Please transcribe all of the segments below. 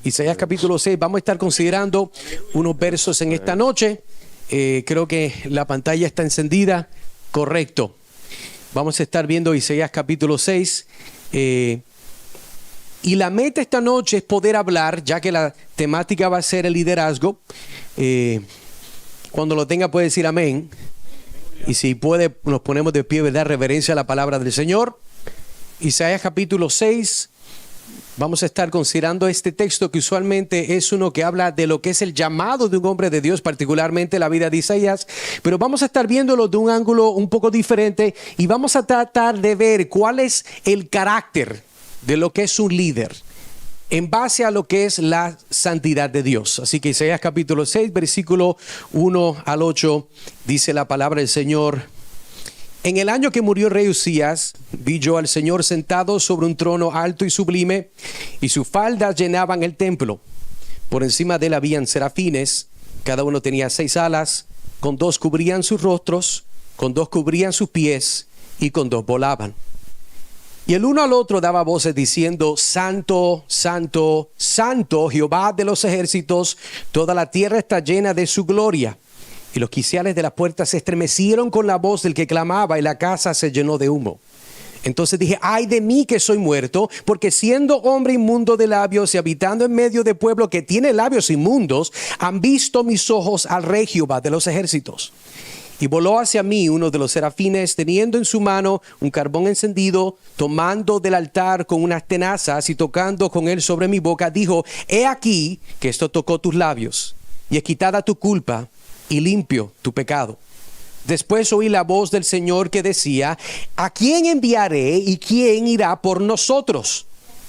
Isaías capítulo 6. Vamos a estar considerando unos versos en esta noche. Creo que la pantalla está encendida. Correcto. Vamos a estar viendo Isaías capítulo 6. Y la meta esta noche es poder hablar, ya que la temática va a ser el liderazgo. Cuando lo tenga puede decir amén. Y si puede, nos ponemos de pie, ¿verdad? Reverencia a la palabra del Señor. Isaías capítulo 6. Vamos a estar considerando este texto que usualmente es uno que habla de lo que es el llamado de un hombre de Dios, particularmente la vida de Isaías, pero vamos a estar viéndolo de un ángulo un poco diferente y vamos a tratar de ver cuál es el carácter de lo que es un líder en base a lo que es la santidad de Dios. Así que Isaías capítulo 6, versículo 1 al 8, dice la palabra del Señor. En el año que murió el rey Usías, vi yo al Señor sentado sobre un trono alto y sublime, y sus faldas llenaban el templo. Por encima de él habían serafines, cada uno tenía 6 alas, con 2 cubrían sus rostros, con 2 cubrían sus pies, y con 2 volaban. Y el uno al otro daba voces diciendo: Santo, Santo, Santo, Jehová de los ejércitos, toda la tierra está llena de su gloria. Y los quiciales de las puertas se estremecieron con la voz del que clamaba, y la casa se llenó de humo. Entonces dije: ay de mí que soy muerto, porque siendo hombre inmundo de labios y habitando en medio de pueblo que tiene labios inmundos, han visto mis ojos al Rey Jehová de los ejércitos. Y voló hacia mí uno de los serafines, teniendo en su mano un carbón encendido, tomando del altar con unas tenazas y tocando con él sobre mi boca, dijo: he aquí que esto tocó tus labios, y es quitada tu culpa, y limpio tu pecado. Después oí la voz del Señor que decía: ¿a quién enviaré y quién irá por nosotros?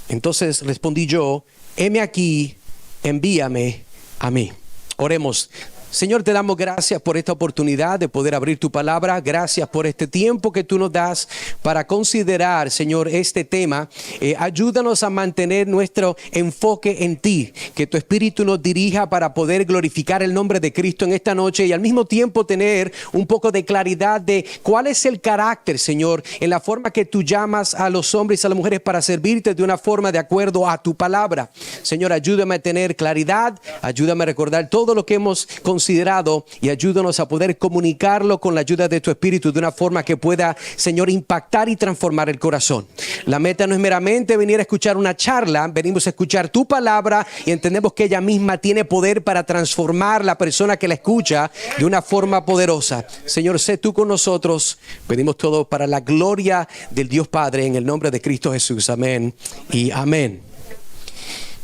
Entonces respondí yo: heme aquí, envíame a mí. Oremos. Señor, te damos gracias por esta oportunidad de poder abrir tu palabra. Gracias por este tiempo que tú nos das para considerar, Señor, este tema. Ayúdanos a mantener nuestro enfoque en ti. Que tu Espíritu nos dirija para poder glorificar el nombre de Cristo en esta noche y al mismo tiempo tener un poco de claridad de cuál es el carácter, Señor, en la forma que tú llamas a los hombres y a las mujeres para servirte de una forma de acuerdo a tu palabra. Señor, ayúdame a tener claridad, ayúdame a recordar todo lo que hemos considerado y ayúdanos a poder comunicarlo con la ayuda de tu Espíritu de una forma que pueda, Señor, impactar y transformar el corazón. La meta no es meramente venir a escuchar una charla, venimos a escuchar tu palabra y entendemos que ella misma tiene poder para transformar la persona que la escucha de una forma poderosa. Señor, sé tú con nosotros. Pedimos todo para la gloria del Dios Padre en el nombre de Cristo Jesús. Amén y amén.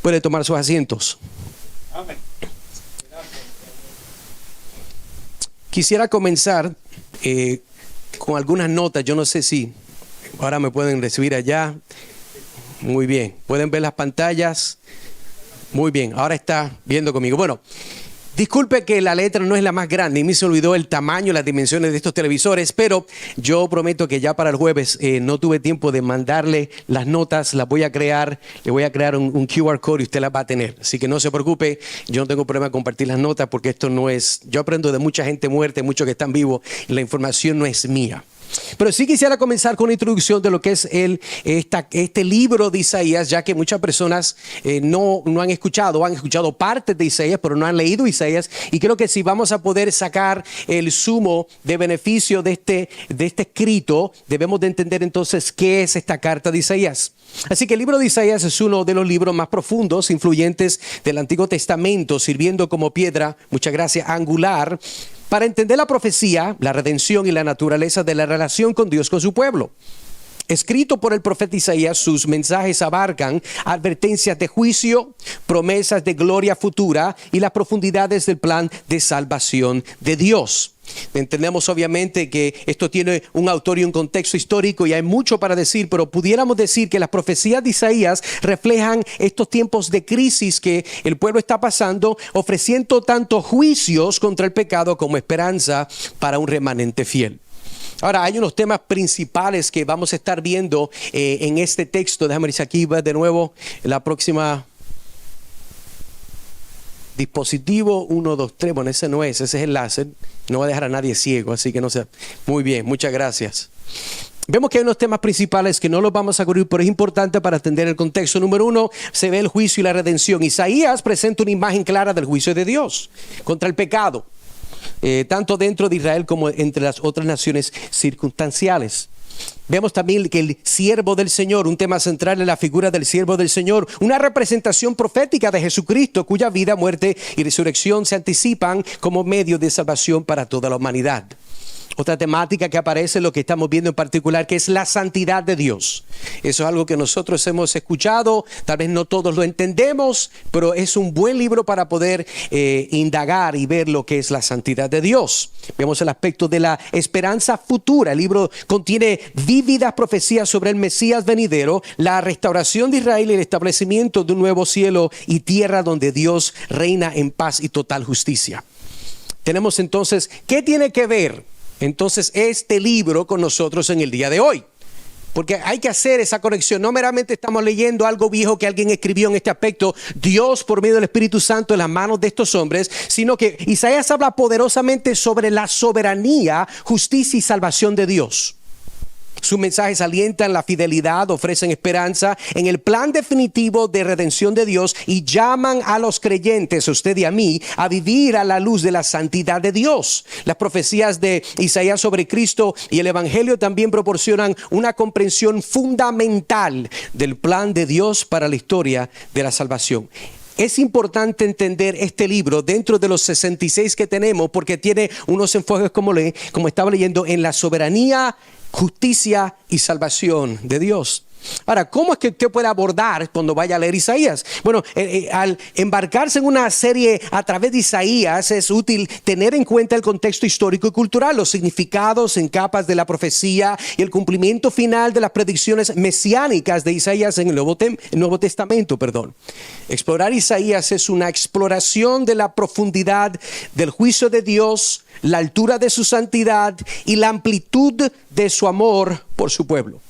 Puede tomar sus asientos. Amén. Quisiera comenzar con algunas notas. Yo no sé si ahora me pueden recibir allá. Muy bien. ¿Pueden ver las pantallas? Muy bien. Ahora está viendo conmigo. Bueno, disculpe que la letra no es la más grande. A mí se olvidó el tamaño, las dimensiones de estos televisores, pero yo prometo que ya para el jueves no tuve tiempo de mandarle las notas. Las voy a crear. Le voy a crear un QR code y usted las va a tener. Así que no se preocupe. Yo no tengo problema en compartir las notas porque esto no es... Yo aprendo de mucha gente muerta, muchos que están vivos y la información no es mía. Pero sí quisiera comenzar con una introducción de lo que es este libro de Isaías, ya que muchas personas no han escuchado partes de Isaías, pero no han leído Isaías. Y creo que si vamos a poder sacar el sumo de beneficio de este escrito, debemos de entender entonces qué es esta carta de Isaías. Así que el libro de Isaías es uno de los libros más profundos, influyentes del Antiguo Testamento, sirviendo como piedra, muchas gracias, angular, para entender la profecía, la redención y la naturaleza de la relación con Dios con su pueblo. Escrito por el profeta Isaías, sus mensajes abarcan advertencias de juicio, promesas de gloria futura y las profundidades del plan de salvación de Dios. Entendemos obviamente que esto tiene un autor y un contexto histórico y hay mucho para decir, pero pudiéramos decir que las profecías de Isaías reflejan estos tiempos de crisis que el pueblo está pasando, ofreciendo tanto juicios contra el pecado como esperanza para un remanente fiel. Ahora, hay unos temas principales que vamos a estar viendo en este texto. Déjame decir aquí de nuevo la próxima dispositivo 1, 2, 3. Bueno, ese no es, ese es el láser. No va a dejar a nadie ciego, así que no sé. Muy bien, muchas gracias. Vemos que hay unos temas principales que no los vamos a cubrir, pero es importante para entender el contexto. Número uno, se ve el juicio y la redención. Isaías presenta una imagen clara del juicio de Dios contra el pecado, tanto dentro de Israel como entre las otras naciones circunstanciales. Vemos también que el siervo del Señor, un tema central en la figura del siervo del Señor, una representación profética de Jesucristo, cuya vida, muerte y resurrección se anticipan como medio de salvación para toda la humanidad. Otra temática que aparece en lo que estamos viendo en particular, que es la santidad de Dios. Eso es algo que nosotros hemos escuchado, tal vez no todos lo entendemos, pero es un buen libro para poder indagar y ver lo que es la santidad de Dios. Vemos el aspecto de la esperanza futura. El libro contiene vívidas profecías sobre el Mesías venidero, la restauración de Israel y el establecimiento de un nuevo cielo y tierra donde Dios reina en paz y total justicia. Tenemos entonces, ¿qué tiene que ver entonces este libro con nosotros en el día de hoy? Porque hay que hacer esa conexión. No meramente estamos leyendo algo viejo que alguien escribió en este aspecto, Dios por medio del Espíritu Santo en las manos de estos hombres, sino que Isaías habla poderosamente sobre la soberanía, justicia y salvación de Dios. Sus mensajes alientan la fidelidad, ofrecen esperanza en el plan definitivo de redención de Dios y llaman a los creyentes, a usted y a mí, a vivir a la luz de la santidad de Dios. Las profecías de Isaías sobre Cristo y el Evangelio también proporcionan una comprensión fundamental del plan de Dios para la historia de la salvación. Es importante entender este libro dentro de los 66 que tenemos, porque tiene unos enfoques, como estaba leyendo, en la soberanía, justicia y salvación de Dios. Ahora, ¿cómo es que usted puede abordar cuando vaya a leer Isaías? Bueno, al embarcarse en una serie a través de Isaías, es útil tener en cuenta el contexto histórico y cultural, los significados en capas de la profecía y el cumplimiento final de las predicciones mesiánicas de Isaías en el Nuevo Testamento. Explorar Isaías es una exploración de la profundidad del juicio de Dios, la altura de su santidad y la amplitud de su amor por su pueblo.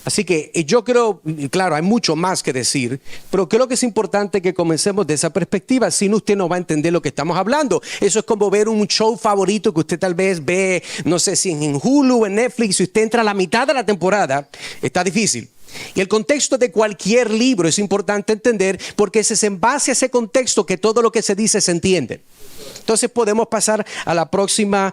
Así que yo creo, claro, hay mucho más que decir, pero creo que es importante que comencemos de esa perspectiva. Si no, usted no va a entender lo que estamos hablando. Eso es como ver un show favorito que usted tal vez ve, no sé si en Hulu o en Netflix, si usted entra a la mitad de la temporada, está difícil. Y el contexto de cualquier libro es importante entender, porque es en base a ese contexto que todo lo que se dice se entiende. Entonces podemos pasar a la próximo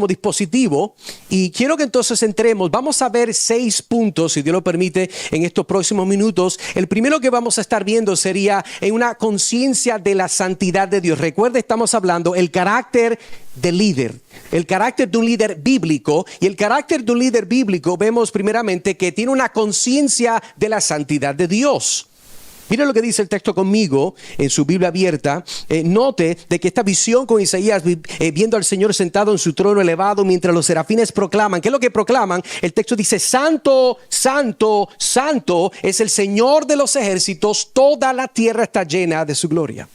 dispositivo, y quiero que entonces entremos. Vamos a ver 6 puntos, si Dios lo permite, en estos próximos minutos. El primero que vamos a estar viendo sería en una conciencia de la santidad de Dios. Recuerda, estamos hablando el carácter del líder, el carácter de un líder bíblico, y el carácter de un líder bíblico vemos primeramente que tiene una conciencia de la santidad de Dios. Mira lo que dice el texto conmigo en su Biblia abierta. Note de que esta visión con Isaías viendo al Señor sentado en su trono elevado mientras los serafines proclaman. ¿Qué es lo que proclaman? El texto dice: Santo, Santo, Santo es el Señor de los ejércitos, toda la tierra está llena de su gloria.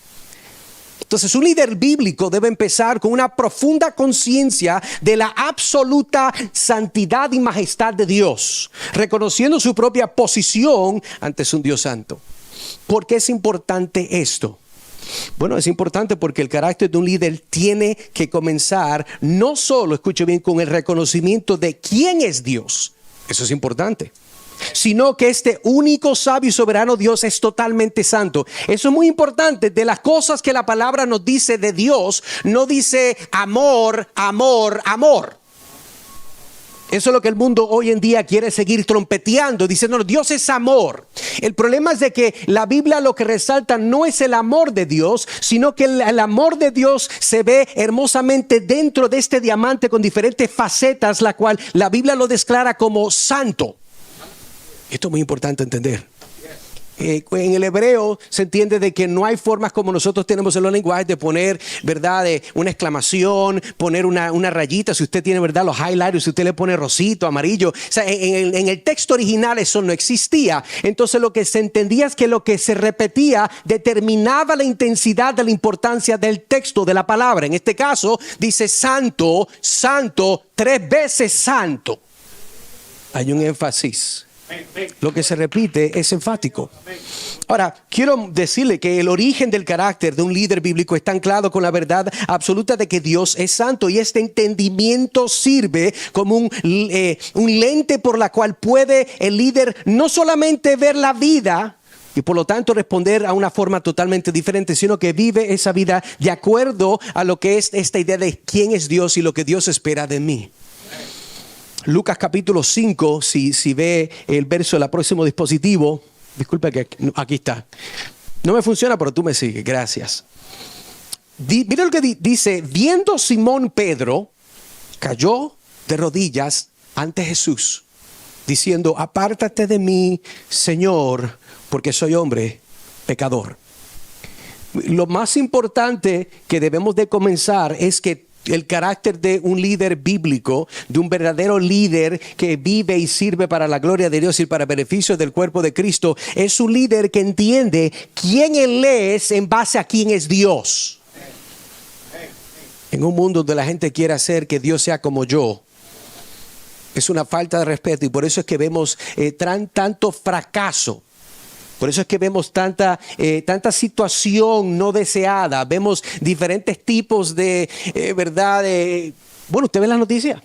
Entonces, un líder bíblico debe empezar con una profunda conciencia de la absoluta santidad y majestad de Dios, reconociendo su propia posición ante un Dios santo. ¿Por qué es importante esto? Bueno, es importante porque el carácter de un líder tiene que comenzar no solo, escuche bien, con el reconocimiento de quién es Dios. Eso es importante. Sino que este único, sabio y soberano Dios es totalmente santo. Eso es muy importante. De las cosas que la palabra nos dice de Dios, no dice amor, amor, amor. Eso es lo que el mundo hoy en día quiere seguir trompeteando, diciendo Dios es amor. El problema es de que la Biblia lo que resalta no es el amor de Dios, sino que el amor de Dios se ve hermosamente dentro de este diamante con diferentes facetas, la cual la Biblia lo declara como santo. Esto es muy importante entender. En el hebreo se entiende de que no hay formas como nosotros tenemos en los lenguajes de poner, ¿verdad?, una exclamación, poner una rayita. Si usted tiene, ¿verdad?, los highlighters, si usted le pone rosito, amarillo. O sea, en el texto original eso no existía. Entonces lo que se entendía es que lo que se repetía determinaba la intensidad de la importancia del texto, de la palabra. En este caso dice santo, santo, 3 veces santo. Hay un énfasis. Lo que se repite es enfático. Ahora, quiero decirle que el origen del carácter de un líder bíblico está anclado con la verdad absoluta de que Dios es santo, y este entendimiento sirve como un lente por la cual puede el líder no solamente ver la vida y por lo tanto responder a una forma totalmente diferente, sino que vive esa vida de acuerdo a lo que es esta idea de quién es Dios y lo que Dios espera de mí. Lucas capítulo 5, si ve el verso del próximo dispositivo. Disculpa que aquí está. No me funciona, pero tú me sigues. Gracias. Mira lo que dice. Viendo Simón Pedro, cayó de rodillas ante Jesús, diciendo: apártate de mí, Señor, porque soy hombre pecador. Lo más importante que debemos de comenzar es que el carácter de un líder bíblico, de un verdadero líder que vive y sirve para la gloria de Dios y para beneficio del cuerpo de Cristo, es un líder que entiende quién Él es en base a quién es Dios. En un mundo donde la gente quiere hacer que Dios sea como yo, es una falta de respeto, y por eso es que vemos tanto fracaso. Por eso es que vemos tanta situación no deseada. Vemos diferentes tipos de, ¿verdad? Bueno, usted ve las noticias.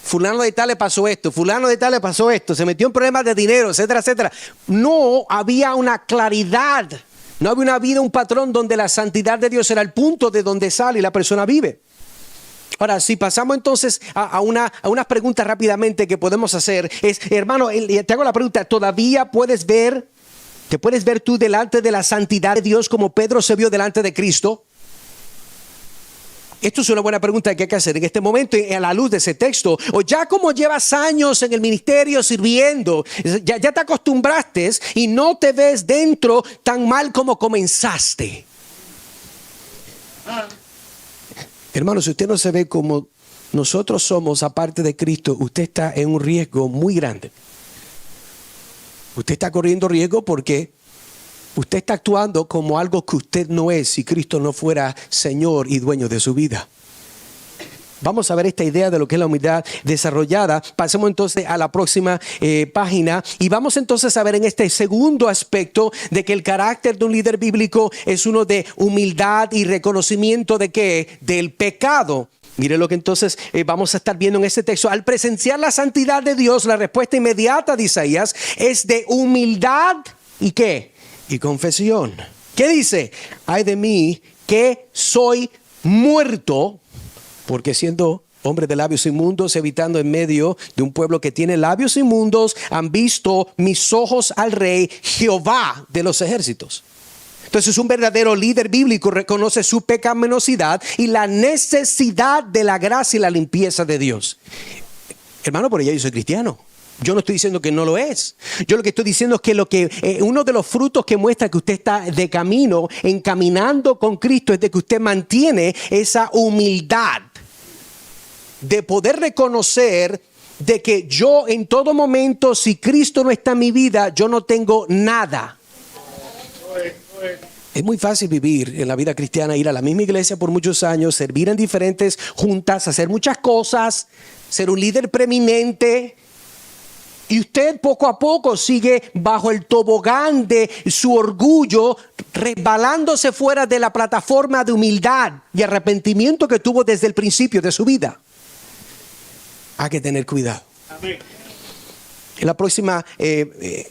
Fulano de tal le pasó esto, fulano de tal le pasó esto, se metió en problemas de dinero, etcétera, etcétera. No había una claridad, no había un patrón donde la santidad de Dios era el punto de donde sale y la persona vive. Ahora, si pasamos entonces a unas preguntas rápidamente que podemos hacer, es, hermano, te hago la pregunta: ¿todavía te puedes ver tú delante de la santidad de Dios como Pedro se vio delante de Cristo? Esto es una buena pregunta que hay que hacer en este momento a la luz de ese texto. O ya como llevas años en el ministerio sirviendo, ya te acostumbraste y no te ves dentro tan mal como comenzaste. Hermano, si usted no se ve como nosotros somos aparte de Cristo, usted está en un riesgo muy grande. Usted está corriendo riesgo porque usted está actuando como algo que usted no es si Cristo no fuera Señor y dueño de su vida. Vamos a ver esta idea de lo que es la humildad desarrollada. Pasemos entonces a la próxima página y vamos entonces a ver en este segundo aspecto de que el carácter de un líder bíblico es uno de humildad y reconocimiento de ¿qué? Del pecado. Mire lo que entonces vamos a estar viendo en este texto. Al presenciar la santidad de Dios, la respuesta inmediata de Isaías es de humildad y ¿qué? Y confesión. ¿Qué dice? Ay de mí que soy muerto, porque siendo hombre de labios inmundos, habitando en medio de un pueblo que tiene labios inmundos, han visto mis ojos al Rey, Jehová de los ejércitos. Entonces un verdadero líder bíblico reconoce su pecaminosidad y la necesidad de la gracia y la limpieza de Dios. Hermano, por ella yo soy cristiano. Yo no estoy diciendo que no lo es. Yo lo que estoy diciendo es que uno de los frutos que muestra que usted está de camino, encaminando con Cristo, es de que usted mantiene esa humildad de poder reconocer de que yo en todo momento, si Cristo no está en mi vida, yo no tengo nada. Es muy fácil vivir en la vida cristiana, ir a la misma iglesia por muchos años, servir en diferentes juntas, hacer muchas cosas, ser un líder preeminente. Y usted poco a poco sigue bajo el tobogán de su orgullo, resbalándose fuera de la plataforma de humildad y arrepentimiento que tuvo desde el principio de su vida. Hay que tener cuidado. Amén. En la próxima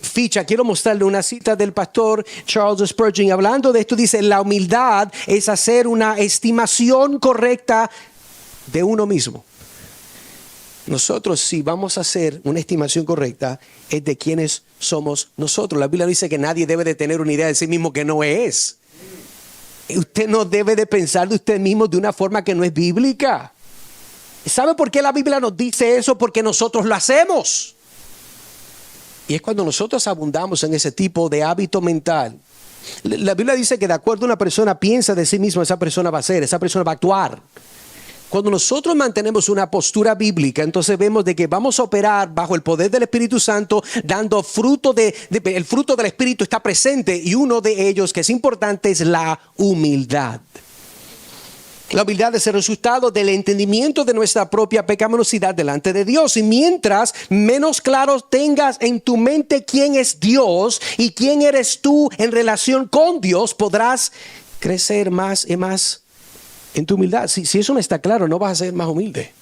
ficha quiero mostrarle una cita del pastor Charles Spurgeon. Hablando de esto dice: la humildad es hacer una estimación correcta de uno mismo. Nosotros, si vamos a hacer una estimación correcta, es de quiénes somos nosotros. La Biblia dice que nadie debe de tener una idea de sí mismo que no es. Usted no debe de pensar de usted mismo de una forma que no es bíblica. ¿Sabe por qué la Biblia nos dice eso? Porque nosotros lo hacemos. Y es cuando nosotros abundamos en ese tipo de hábito mental. La Biblia dice que de acuerdo a una persona piensa de sí misma, esa persona va a ser, esa persona va a actuar. Cuando nosotros mantenemos una postura bíblica, entonces vemos de que vamos a operar bajo el poder del Espíritu Santo, dando fruto el fruto del Espíritu está presente, y uno de ellos que es importante es la humildad. La humildad es el resultado del entendimiento de nuestra propia pecaminosidad delante de Dios. Y mientras menos claro tengas en tu mente quién es Dios y quién eres tú en relación con Dios, podrás crecer más y más en tu humildad. Si eso no está claro, no vas a ser más humilde.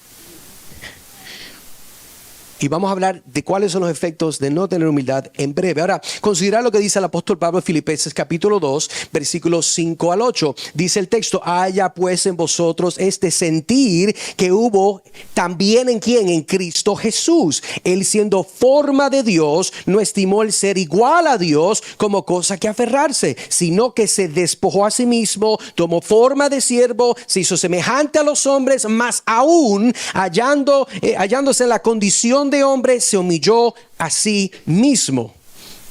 Y vamos a hablar de cuáles son los efectos de no tener humildad en breve. Ahora, considera lo que dice el apóstol Pablo en Filipenses capítulo 2, versículos 5 al 8. Dice el texto: haya pues en vosotros este sentir que hubo también en ¿quién? En Cristo Jesús. Él, siendo forma de Dios, no estimó el ser igual a Dios como cosa que aferrarse, sino que se despojó a sí mismo, tomó forma de siervo, se hizo semejante a los hombres, más aún hallándose en la condición de hombre, se humilló a sí mismo,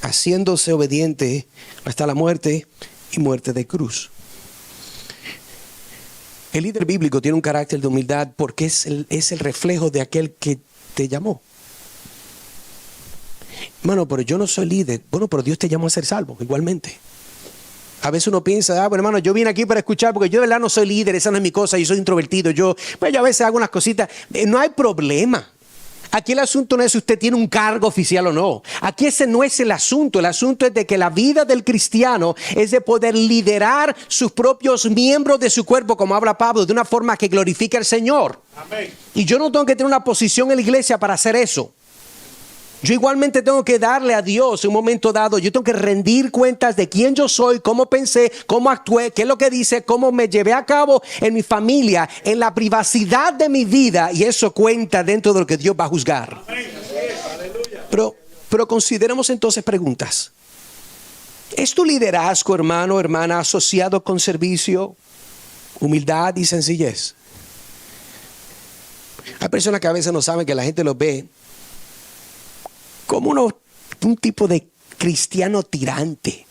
haciéndose obediente hasta la muerte y muerte de cruz. El líder bíblico tiene un carácter de humildad porque es el reflejo de aquel que te llamó. Hermano, pero yo no soy líder. Bueno, pero Dios te llamó a ser salvo igualmente. A veces uno piensa, bueno, hermano, yo vine aquí para escuchar porque yo de verdad no soy líder, esa no es mi cosa, yo soy introvertido, yo a veces hago unas cositas. No hay problema. Aquí el asunto no es si usted tiene un cargo oficial o no. Aquí ese no es el asunto. El asunto es de que la vida del cristiano es de poder liderar sus propios miembros de su cuerpo, como habla Pablo, de una forma que glorifique al Señor. Amén. Y yo no tengo que tener una posición en la iglesia para hacer eso. Yo igualmente tengo que darle a Dios en un momento dado. Yo tengo que rendir cuentas de quién yo soy, cómo pensé, cómo actué, qué es lo que dice, cómo me llevé a cabo en mi familia, en la privacidad de mi vida. Y eso cuenta dentro de lo que Dios va a juzgar. Pero consideremos entonces preguntas. ¿Es tu liderazgo, hermano, hermana, asociado con servicio, humildad y sencillez? Hay personas que a veces no saben que la gente los ve como un tipo de cristiano tirante.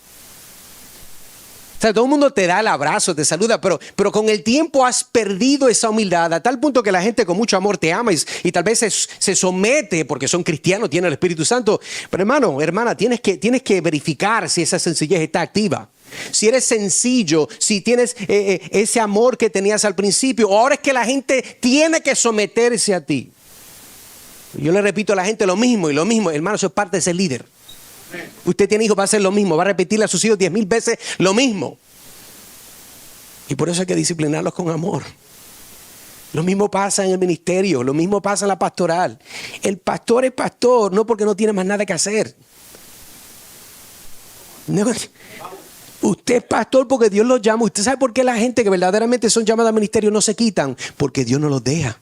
O sea, todo el mundo te da el abrazo, te saluda, pero con el tiempo has perdido esa humildad a tal punto que la gente con mucho amor te ama y tal vez se somete porque son cristianos, tienen el Espíritu Santo. Pero hermano, hermana, tienes que verificar si esa sencillez está activa. Si eres sencillo, si tienes ese amor que tenías al principio, ahora es que la gente tiene que someterse a ti. Yo le repito a la gente lo mismo, hermano, eso es parte de ser líder. Usted tiene hijos, va a hacer lo mismo, va a repetirle a sus hijos 10,000 veces lo mismo. Y por eso hay que disciplinarlos con amor. Lo mismo pasa en el ministerio, lo mismo pasa en la pastoral. El pastor es pastor, no porque no tiene más nada que hacer. No, usted es pastor porque Dios los llama. ¿Usted sabe por qué la gente que verdaderamente son llamadas al ministerio no se quitan? Porque Dios no los deja.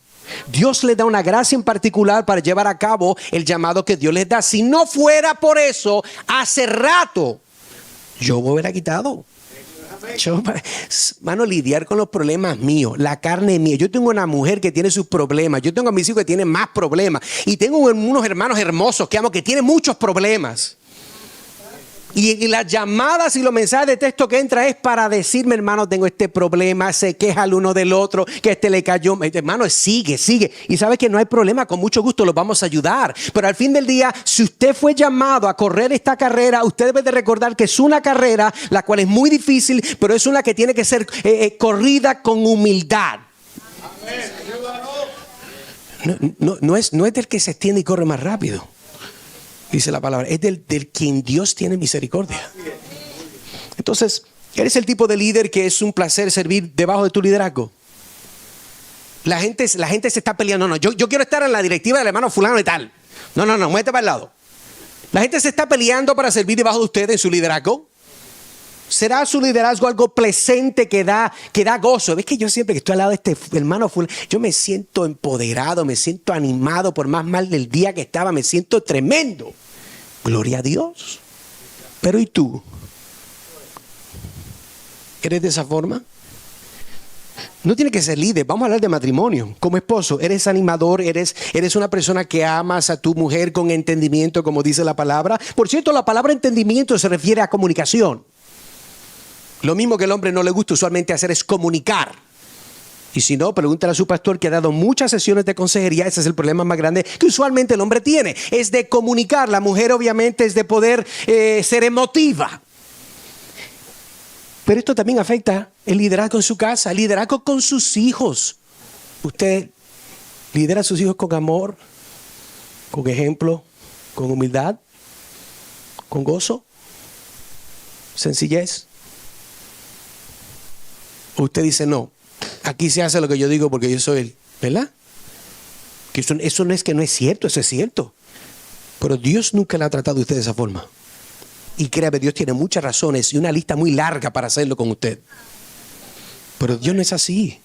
Dios les da una gracia en particular para llevar a cabo el llamado que Dios les da. Si no fuera por eso, hace rato yo me hubiera quitado. Mano, lidiar con los problemas míos, la carne mía. Yo tengo una mujer que tiene sus problemas. Yo tengo a mis hijos que tienen más problemas. Y tengo unos hermanos hermosos que amo que tienen muchos problemas. Y las llamadas y los mensajes de texto que entra es para decirme, hermano, tengo este problema, se queja el uno del otro, que este le cayó. Hermano, sigue. Y sabe que no hay problema, con mucho gusto los vamos a ayudar. Pero al fin del día, si usted fue llamado a correr esta carrera, usted debe de recordar que es una carrera, la cual es muy difícil, pero es una que tiene que ser corrida con humildad. No es del que se extiende y corre más rápido. Dice la palabra, es del quien Dios tiene misericordia. Entonces, ¿eres el tipo de líder que es un placer servir debajo de tu liderazgo? La gente se está peleando. No, yo quiero estar en la directiva del hermano fulano y tal. No, muévete para el lado. La gente se está peleando para servir debajo de usted en su liderazgo. ¿Será su liderazgo algo presente que da gozo? ¿Ves que yo siempre que estoy al lado de este hermano fulano, yo me siento empoderado, me siento animado por más mal del día que estaba, me siento tremendo? Gloria a Dios. Pero ¿y tú? ¿Eres de esa forma? No tiene que ser líder, vamos a hablar de matrimonio. Como esposo, eres animador, eres una persona que amas a tu mujer con entendimiento, como dice la palabra. Por cierto, la palabra entendimiento se refiere a comunicación. Lo mismo que el hombre no le gusta usualmente hacer es comunicar. Y si no, pregúntale a su pastor que ha dado muchas sesiones de consejería. Ese es el problema más grande que usualmente el hombre tiene. Es de comunicar. La mujer obviamente es de poder ser emotiva. Pero esto también afecta el liderazgo en su casa, el liderazgo con sus hijos. Usted lidera a sus hijos con amor, con ejemplo, con humildad, con gozo, sencillez. Usted dice, no, aquí se hace lo que yo digo porque yo soy él, ¿verdad? Que eso no es que no es cierto, eso es cierto. Pero Dios nunca le ha tratado a usted de esa forma. Y créame, Dios tiene muchas razones y una lista muy larga para hacerlo con usted. Pero Dios no es así.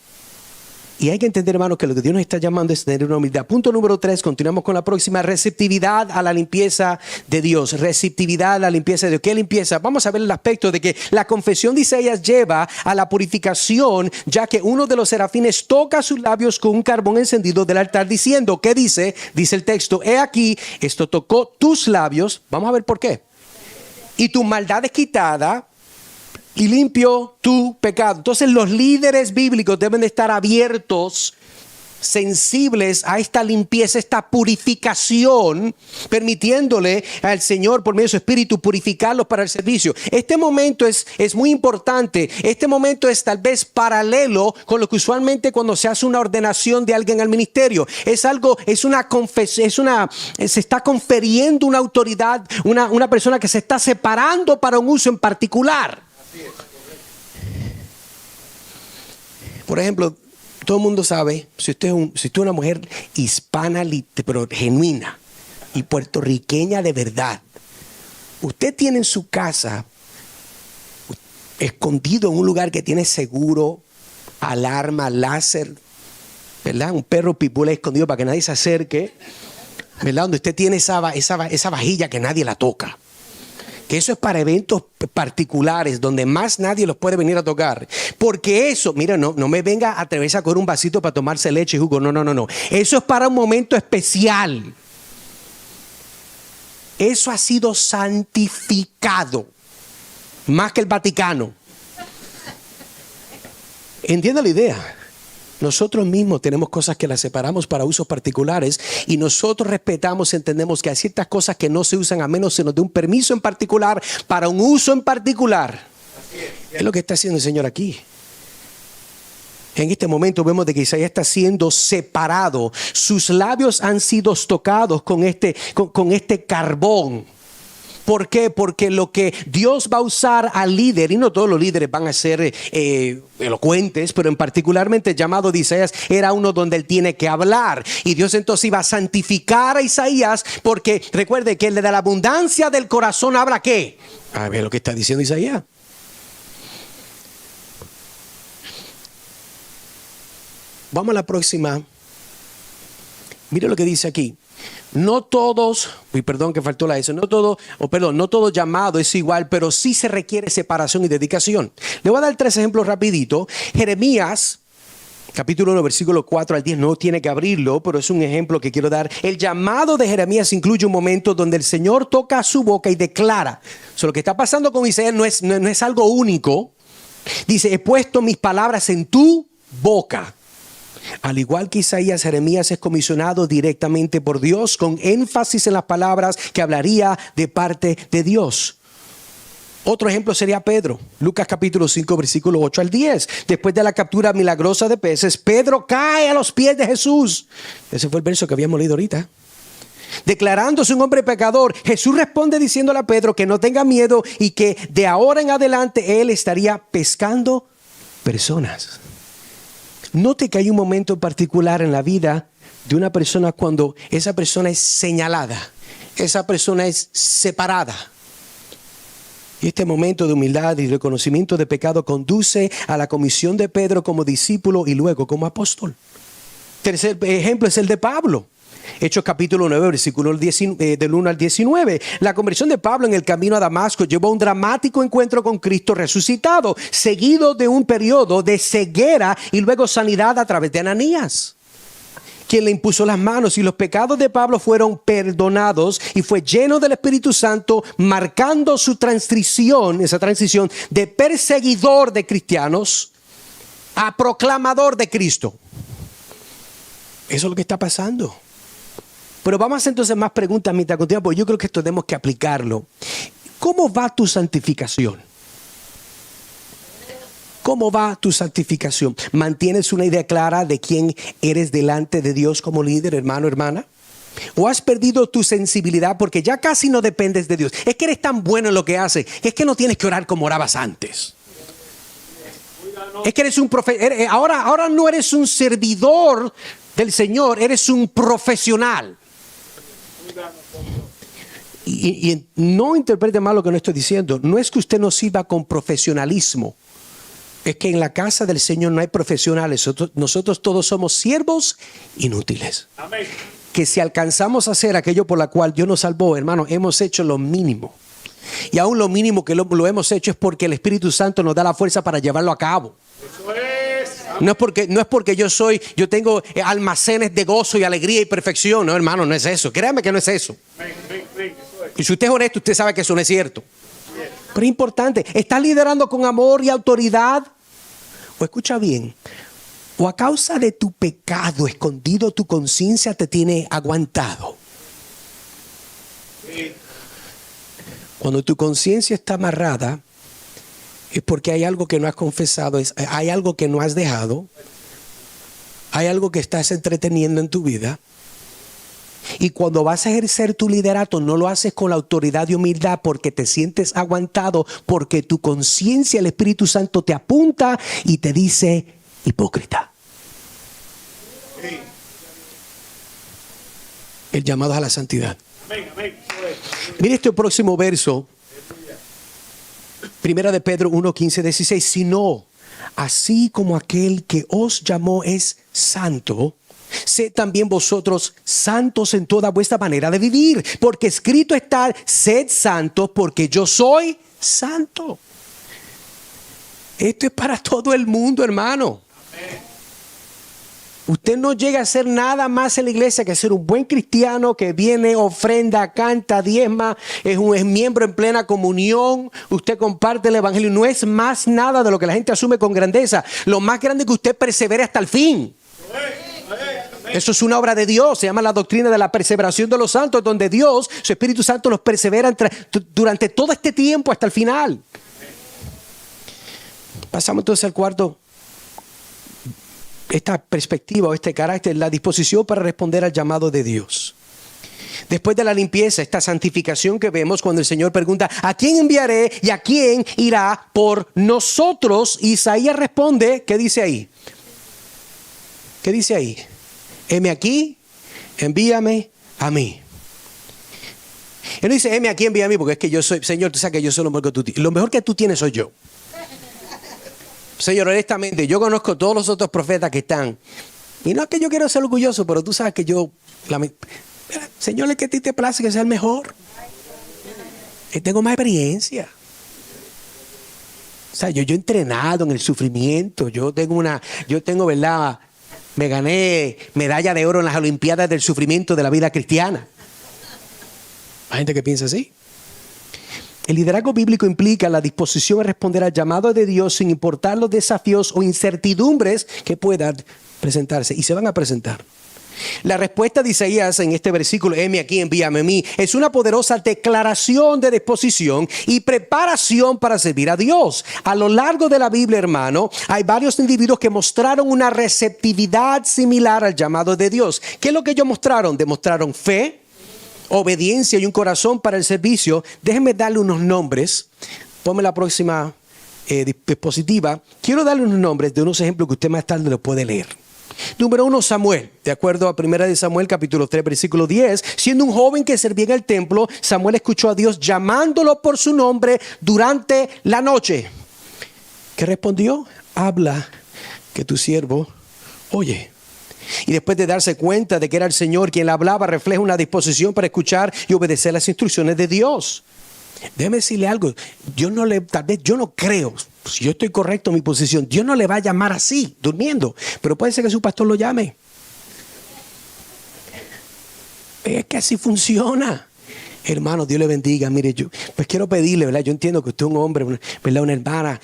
Y hay que entender, hermanos, que lo que Dios nos está llamando es tener una humildad. Punto número 3, continuamos con la próxima. Receptividad a la limpieza de Dios. Receptividad a la limpieza de Dios. ¿Qué limpieza? Vamos a ver el aspecto de que la confesión de Isaías lleva a la purificación, ya que uno de los serafines toca sus labios con un carbón encendido del altar diciendo, ¿qué dice? Dice el texto, he aquí, esto tocó tus labios. Vamos a ver por qué. Y tu maldad es quitada y limpio tu pecado. Entonces los líderes bíblicos deben de estar abiertos, sensibles a esta limpieza, esta purificación, permitiéndole al Señor por medio de su Espíritu purificarlos para el servicio. Este momento es muy importante. Este momento es tal vez paralelo con lo que usualmente cuando se hace una ordenación de alguien al ministerio. Es algo, es una confesión, se está conferiendo una autoridad, una persona que se está separando para un uso en particular. Por ejemplo, todo el mundo sabe, si usted es una mujer hispana, pero genuina y puertorriqueña de verdad, usted tiene en su casa, escondido en un lugar que tiene seguro, alarma, láser, ¿verdad? Un perro pitbull escondido para que nadie se acerque, ¿verdad? Donde usted tiene esa vajilla que nadie la toca. Que eso es para eventos particulares donde más nadie los puede venir a tocar. Porque eso, mira, no me venga a atreverse a coger un vasito para tomarse leche y jugo. No. Eso es para un momento especial. Eso ha sido santificado. Más que el Vaticano. Entienda la idea. Nosotros mismos tenemos cosas que las separamos para usos particulares y nosotros respetamos y entendemos que hay ciertas cosas que no se usan a menos se nos dé un permiso en particular para un uso en particular. Es lo que está haciendo el Señor aquí. En este momento vemos de que Isaías está siendo separado. Sus labios han sido tocados con este carbón. ¿Por qué? Porque lo que Dios va a usar al líder, y no todos los líderes van a ser elocuentes, pero en particularmente el llamado de Isaías era uno donde él tiene que hablar. Y Dios entonces iba a santificar a Isaías, porque recuerde que de la abundancia del corazón habla ¿qué? A ver lo que está diciendo Isaías. Vamos a la próxima. Mire lo que dice aquí. No todos, perdón que faltó la S, no todo llamado es igual, pero sí se requiere separación y dedicación. Le voy a dar 3 ejemplos rapidito. Jeremías, capítulo 1, versículo 4 al 10, no tiene que abrirlo, pero es un ejemplo que quiero dar. El llamado de Jeremías incluye un momento donde el Señor toca su boca y declara. Lo que está pasando con Isaías no es algo único. Dice, he puesto mis palabras en tu boca. Al igual que Isaías, Jeremías es comisionado directamente por Dios con énfasis en las palabras que hablaría de parte de Dios. Otro ejemplo sería Pedro. Lucas capítulo 5, versículo 8 al 10. Después de la captura milagrosa de peces, Pedro cae a los pies de Jesús. Ese fue el verso que habíamos leído ahorita. Declarándose un hombre pecador, Jesús responde diciéndole a Pedro que no tenga miedo y que de ahora en adelante él estaría pescando personas. Note que hay un momento particular en la vida de una persona cuando esa persona es señalada, esa persona es separada. Y este momento de humildad y reconocimiento de pecado conduce a la comisión de Pedro como discípulo y luego como apóstol. Tercer ejemplo es el de Pablo. Hechos capítulo 9, versículo del 1 al 19. La conversión de Pablo en el camino a Damasco llevó a un dramático encuentro con Cristo resucitado, seguido de un periodo de ceguera y luego sanidad a través de Ananías, quien le impuso las manos, y los pecados de Pablo fueron perdonados y fue lleno del Espíritu Santo, marcando su esa transición de perseguidor de cristianos a proclamador de Cristo. Eso es lo que está pasando. Pero vamos a hacer entonces más preguntas mientras continuamos, porque yo creo que esto tenemos que aplicarlo. ¿Cómo va tu santificación? ¿Cómo va tu santificación? ¿Mantienes una idea clara de quién eres delante de Dios como líder, hermano, hermana? ¿O has perdido tu sensibilidad porque ya casi no dependes de Dios? Es que eres tan bueno en lo que haces, es que no tienes que orar como orabas antes. Es que eres un profesional. Ahora no eres un servidor del Señor, eres un profesional. Y no interprete mal lo que no estoy diciendo. No es que usted no sirva con profesionalismo. Es que en la casa del Señor no hay profesionales. Nosotros todos somos siervos inútiles. Amén. Que si alcanzamos a hacer aquello por la cual Dios nos salvó, hermano, hemos hecho lo mínimo. Y aún lo mínimo que lo hemos hecho es porque el Espíritu Santo nos da la fuerza para llevarlo a cabo. Eso es. No es porque yo tengo almacenes de gozo y alegría y perfección. No, hermano, no es eso. Créame que no es eso. Y si usted es honesto, usted sabe que eso no es cierto. Pero es importante. ¿Estás liderando con amor y autoridad? O escucha bien. O a causa de tu pecado escondido, tu conciencia te tiene aguantado. Cuando tu conciencia está amarrada, es porque hay algo que no has confesado, hay algo que no has dejado, hay algo que estás entreteniendo en tu vida. Y cuando vas a ejercer tu liderato, no lo haces con la autoridad y humildad porque te sientes aguantado, porque tu conciencia, el Espíritu Santo te apunta y te dice, hipócrita. El llamado a la santidad. Mire este próximo verso. Primera de Pedro 1, 15, 16. Sino, así como aquel que os llamó es santo, sed también vosotros santos en toda vuestra manera de vivir. Porque escrito está, sed santos porque yo soy santo. Esto es para todo el mundo, hermano. Usted no llega a ser nada más en la iglesia que ser un buen cristiano que viene, ofrenda, canta, diezma, es miembro en plena comunión, usted comparte el evangelio. No es más nada de lo que la gente asume con grandeza. Lo más grande es que usted persevere hasta el fin. Eso es una obra de Dios, se llama la doctrina de la perseveración de los santos, donde Dios, su Espíritu Santo, los persevera durante todo este tiempo hasta el final. Pasamos entonces al cuarto. Esta perspectiva o este carácter, la disposición para responder al llamado de Dios. Después de la limpieza, esta santificación que vemos cuando el Señor pregunta, ¿a quién enviaré y a quién irá por nosotros? Isaías responde, ¿qué dice ahí? ¿Qué dice ahí? Heme aquí, envíame a mí. Él no dice, heme aquí, envíame a mí, porque es que yo soy, Señor, tú sabes que yo soy lo mejor que tú tienes. Lo mejor que tú tienes soy yo. Señor, honestamente, yo conozco todos los otros profetas que están. Y no es que yo quiero ser orgulloso, pero tú sabes que Señor, es que a ti te place que sea el mejor. Tengo más experiencia. O sea, yo he entrenado en el sufrimiento. Yo tengo, ¿verdad? Me gané medalla de oro en las Olimpiadas del sufrimiento de la vida cristiana. Hay gente que piensa así. El liderazgo bíblico implica la disposición a responder al llamado de Dios sin importar los desafíos o incertidumbres que puedan presentarse. Y se van a presentar. La respuesta de Isaías en este versículo, heme aquí, envíame a mí, es una poderosa declaración de disposición y preparación para servir a Dios. A lo largo de la Biblia, hermano, hay varios individuos que mostraron una receptividad similar al llamado de Dios. ¿Qué es lo que ellos mostraron? Demostraron fe, obediencia y un corazón para el servicio. Déjenme darle unos nombres. Ponme la próxima diapositiva. Quiero darle unos nombres de unos ejemplos que usted más tarde lo puede leer. Número 1, Samuel. De acuerdo a 1 de Samuel, capítulo 3, versículo 10. Siendo un joven que servía en el templo, Samuel escuchó a Dios llamándolo por su nombre durante la noche. ¿Qué respondió? Habla, que tu siervo oye. Y después de darse cuenta de que era el Señor quien le hablaba, refleja una disposición para escuchar y obedecer las instrucciones de Dios. Déjeme decirle algo. Tal vez yo no creo, si yo estoy correcto en mi posición, Dios no le va a llamar así, durmiendo. Pero puede ser que su pastor lo llame. Es que así funciona. Hermano, Dios le bendiga. Mire, yo pues quiero pedirle, ¿verdad? Yo entiendo que usted es un hombre, ¿verdad? Una hermana,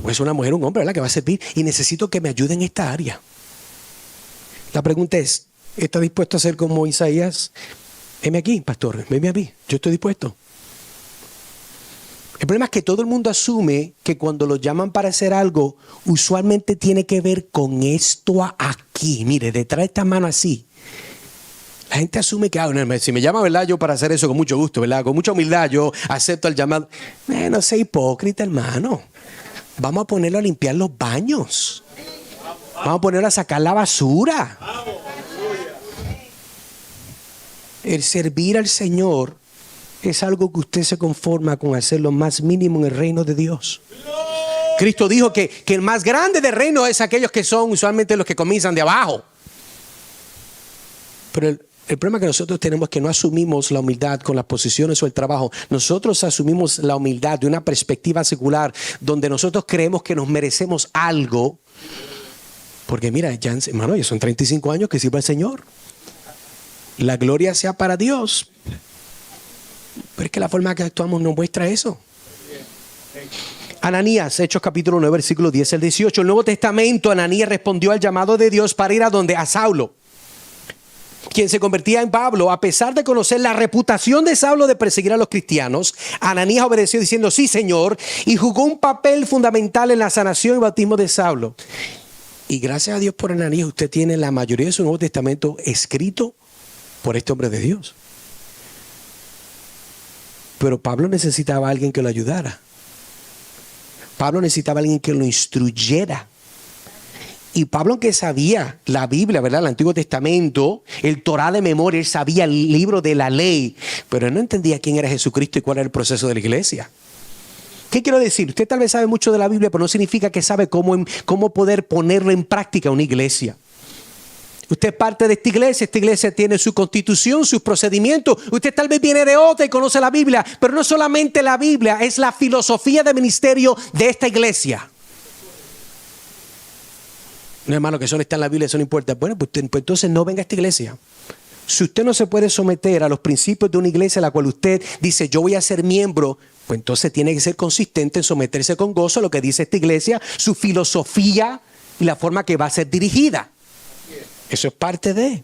pues una mujer, un hombre, ¿verdad? Que va a servir. Y necesito que me ayude en esta área. La pregunta es, ¿está dispuesto a ser como Isaías? Heme aquí, pastor, heme a mí, yo estoy dispuesto. El problema es que todo el mundo asume que cuando los llaman para hacer algo, usualmente tiene que ver con esto aquí. Mire, detrás de esta mano así. La gente asume que, si me llama, ¿verdad? Yo para hacer eso con mucho gusto, ¿verdad? Con mucha humildad yo acepto el llamado. No sea hipócrita, hermano. Vamos a ponerlo a limpiar los baños. Vamos a ponerlo a sacar la basura. El servir al Señor es algo que usted se conforma con hacer lo más mínimo en el reino de Dios. Cristo dijo que el más grande del reino es aquellos que son usualmente los que comienzan de abajo. Pero el problema que nosotros tenemos es que no asumimos la humildad con las posiciones o el trabajo. Nosotros asumimos la humildad de una perspectiva secular donde nosotros creemos que nos merecemos algo. Porque mira, hermano, ya son 35 años que sirvo al Señor. La gloria sea para Dios. Pero es que la forma que actuamos nos muestra eso. Ananías, Hechos capítulo 9, versículo 10 al 18. El Nuevo Testamento, Ananías respondió al llamado de Dios para ir a Saulo, quien se convertía en Pablo. A pesar de conocer la reputación de Saulo de perseguir a los cristianos, Ananías obedeció diciendo sí, Señor, y jugó un papel fundamental en la sanación y bautismo de Saulo. Y gracias a Dios por Ananías, usted tiene la mayoría de su Nuevo Testamento escrito por este hombre de Dios. Pero Pablo necesitaba a alguien que lo ayudara. Pablo necesitaba a alguien que lo instruyera. Y Pablo, que sabía la Biblia, ¿verdad? El Antiguo Testamento, el Torá de memoria, él sabía el libro de la ley, pero él no entendía quién era Jesucristo y cuál era el proceso de la iglesia. ¿Qué quiero decir? Usted tal vez sabe mucho de la Biblia, pero no significa que sabe cómo poder ponerlo en práctica en una iglesia. Usted es parte de esta iglesia tiene su constitución, sus procedimientos. Usted tal vez viene de otra y conoce la Biblia, pero no solamente la Biblia, es la filosofía de ministerio de esta iglesia. No, hermano, que eso no está en la Biblia, eso no importa. Bueno, pues entonces no venga a esta iglesia. Si usted no se puede someter a los principios de una iglesia a la cual usted dice yo voy a ser miembro, pues entonces tiene que ser consistente en someterse con gozo a lo que dice esta iglesia, su filosofía y la forma que va a ser dirigida. Eso es parte de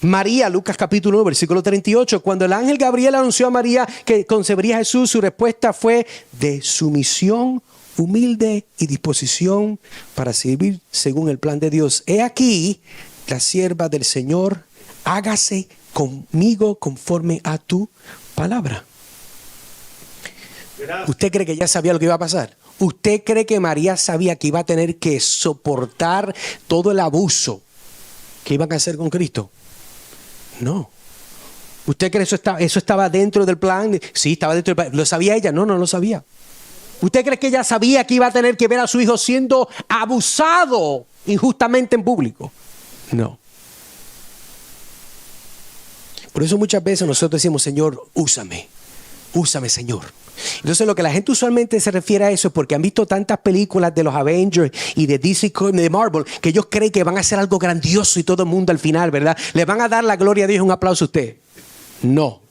María, Lucas capítulo 1, versículo 38. Cuando el ángel Gabriel anunció a María que concebiría a Jesús, su respuesta fue de sumisión humilde y disposición para servir según el plan de Dios. He aquí la sierva del Señor, hágase conmigo conforme a tu palabra. ¿Usted cree que ya sabía lo que iba a pasar? ¿Usted cree que María sabía que iba a tener que soportar todo el abuso que iban a hacer con Cristo? No. ¿Usted cree que eso estaba dentro del plan? Sí, estaba dentro del plan. ¿Lo sabía ella? No, no lo sabía. ¿Usted cree que ella sabía que iba a tener que ver a su hijo siendo abusado injustamente en público? No. Por eso muchas veces nosotros decimos, Señor, úsame, Señor. Entonces lo que la gente usualmente se refiere a eso es porque han visto tantas películas de los Avengers y de DC, de Marvel, que ellos creen que van a hacer algo grandioso y todo el mundo al final, ¿verdad? Le van a dar la gloria a Dios, un aplauso a usted. No.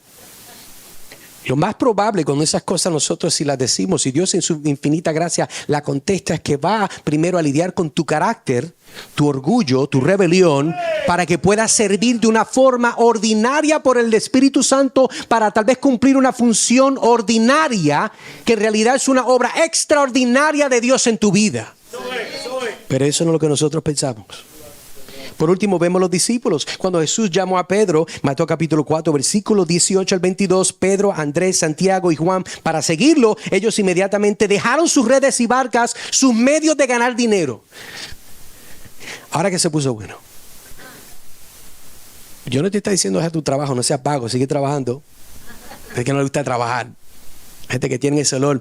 Lo más probable con esas cosas nosotros si las decimos, si Dios en su infinita gracia la contesta, es que va primero a lidiar con tu carácter, tu orgullo, tu rebelión, para que puedas servir de una forma ordinaria por el Espíritu Santo para tal vez cumplir una función ordinaria que en realidad es una obra extraordinaria de Dios en tu vida. Pero eso no es lo que nosotros pensamos. Por último, vemos los discípulos. Cuando Jesús llamó a Pedro, Mateo capítulo 4, versículo 18 al 22, Pedro, Andrés, Santiago y Juan, para seguirlo, ellos inmediatamente dejaron sus redes y barcas, sus medios de ganar dinero. Ahora que se puso bueno. Yo no te estoy diciendo deja tu trabajo, no seas vago, sigue trabajando. Es que no le gusta trabajar. Gente que tiene ese olor,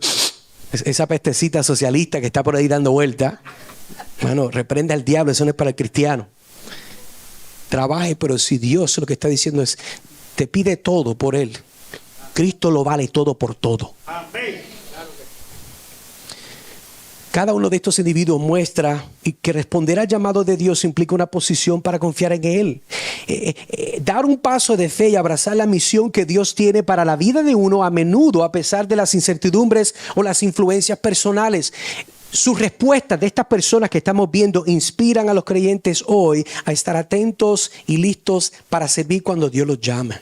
esa pestecita socialista que está por ahí dando vuelta. Bueno, reprende al diablo, eso no es para el cristiano. Trabaje, pero si Dios lo que está diciendo es, te pide todo por Él, Cristo lo vale todo por todo. Amén. Cada uno de estos individuos muestra que responder al llamado de Dios implica una posición para confiar en Él. Dar un paso de fe y abrazar la misión que Dios tiene para la vida de uno a menudo, a pesar de las incertidumbres o las influencias personales. Sus respuestas de estas personas que estamos viendo inspiran a los creyentes hoy a estar atentos y listos para servir cuando Dios los llame.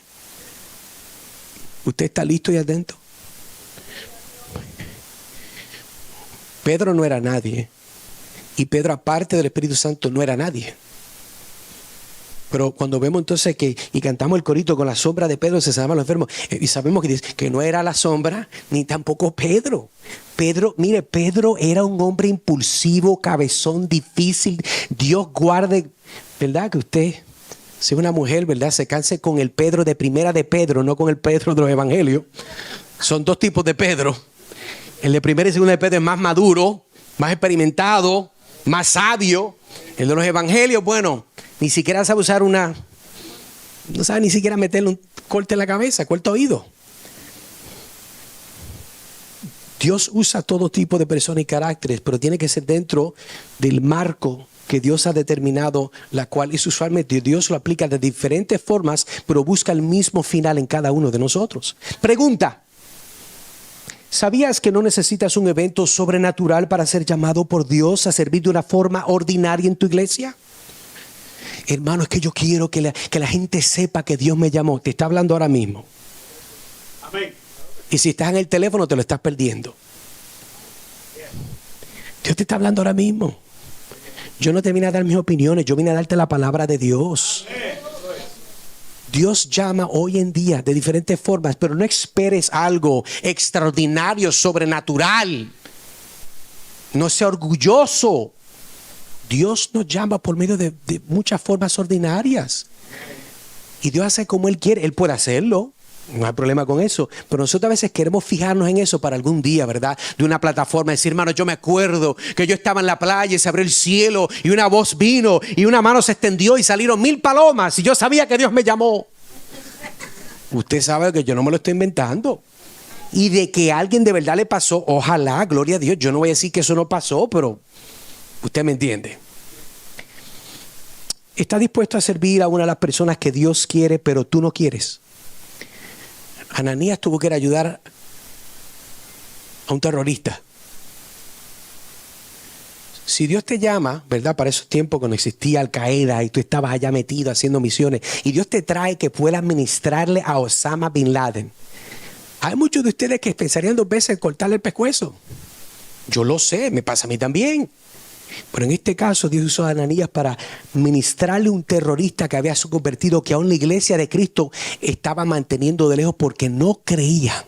¿Usted está listo y atento? Pedro no era nadie. Y Pedro, aparte del Espíritu Santo, no era nadie. Pero cuando vemos entonces y cantamos el corito con la sombra de Pedro se sanaban los enfermos, y sabemos que no era la sombra, ni tampoco Pedro. Mire, Pedro era un hombre impulsivo, cabezón, difícil. Dios guarde, ¿verdad? Que usted, si una mujer, ¿verdad?, se canse con el Pedro de primera de Pedro, no con el Pedro de los evangelios. Son dos tipos de Pedro. El de primera y segunda de Pedro es más maduro, más experimentado, más sabio. El de los evangelios, bueno, ni siquiera sabe usar no sabe ni siquiera meterle un corte en la cabeza, corte oído. Dios usa todo tipo de personas y caracteres, pero tiene que ser dentro del marco que Dios ha determinado, la cual es usualmente Dios lo aplica de diferentes formas, pero busca el mismo final en cada uno de nosotros. Pregunta: ¿sabías que no necesitas un evento sobrenatural para ser llamado por Dios a servir de una forma ordinaria en tu iglesia? Hermano, es que yo quiero que la gente sepa que Dios me llamó. Te está hablando ahora mismo. Amén. Y si estás en el teléfono, te lo estás perdiendo. Dios te está hablando ahora mismo. Yo no te vine a dar mis opiniones, yo vine a darte la palabra de Dios. Dios llama hoy en día de diferentes formas, pero no esperes algo extraordinario, sobrenatural. No sea orgulloso. Dios nos llama por medio de muchas formas ordinarias. Y Dios hace como Él quiere. Él puede hacerlo. No hay problema con eso. Pero nosotros a veces queremos fijarnos en eso para algún día, ¿verdad? De una plataforma. Decir, hermano, yo me acuerdo que yo estaba en la playa y se abrió el cielo y una voz vino y una mano se extendió y salieron 1000 palomas y yo sabía que Dios me llamó. Usted sabe que yo no me lo estoy inventando. Y de que a alguien de verdad le pasó, ojalá, gloria a Dios. Yo no voy a decir que eso no pasó, pero usted me entiende. ¿Está dispuesto a servir a una de las personas que Dios quiere, pero tú no quieres? Ananías tuvo que ir a ayudar a un terrorista. Si Dios te llama, ¿verdad? Para esos tiempos cuando existía Al Qaeda y tú estabas allá metido haciendo misiones, y Dios te trae que puedas ministrarle a Osama Bin Laden. Hay muchos de ustedes que pensarían 2 veces en cortarle el pescuezo. Yo lo sé, me pasa a mí también. Pero en este caso Dios usó a Ananías para ministrarle a un terrorista que había convertido, que aún la iglesia de Cristo estaba manteniendo de lejos porque no creía.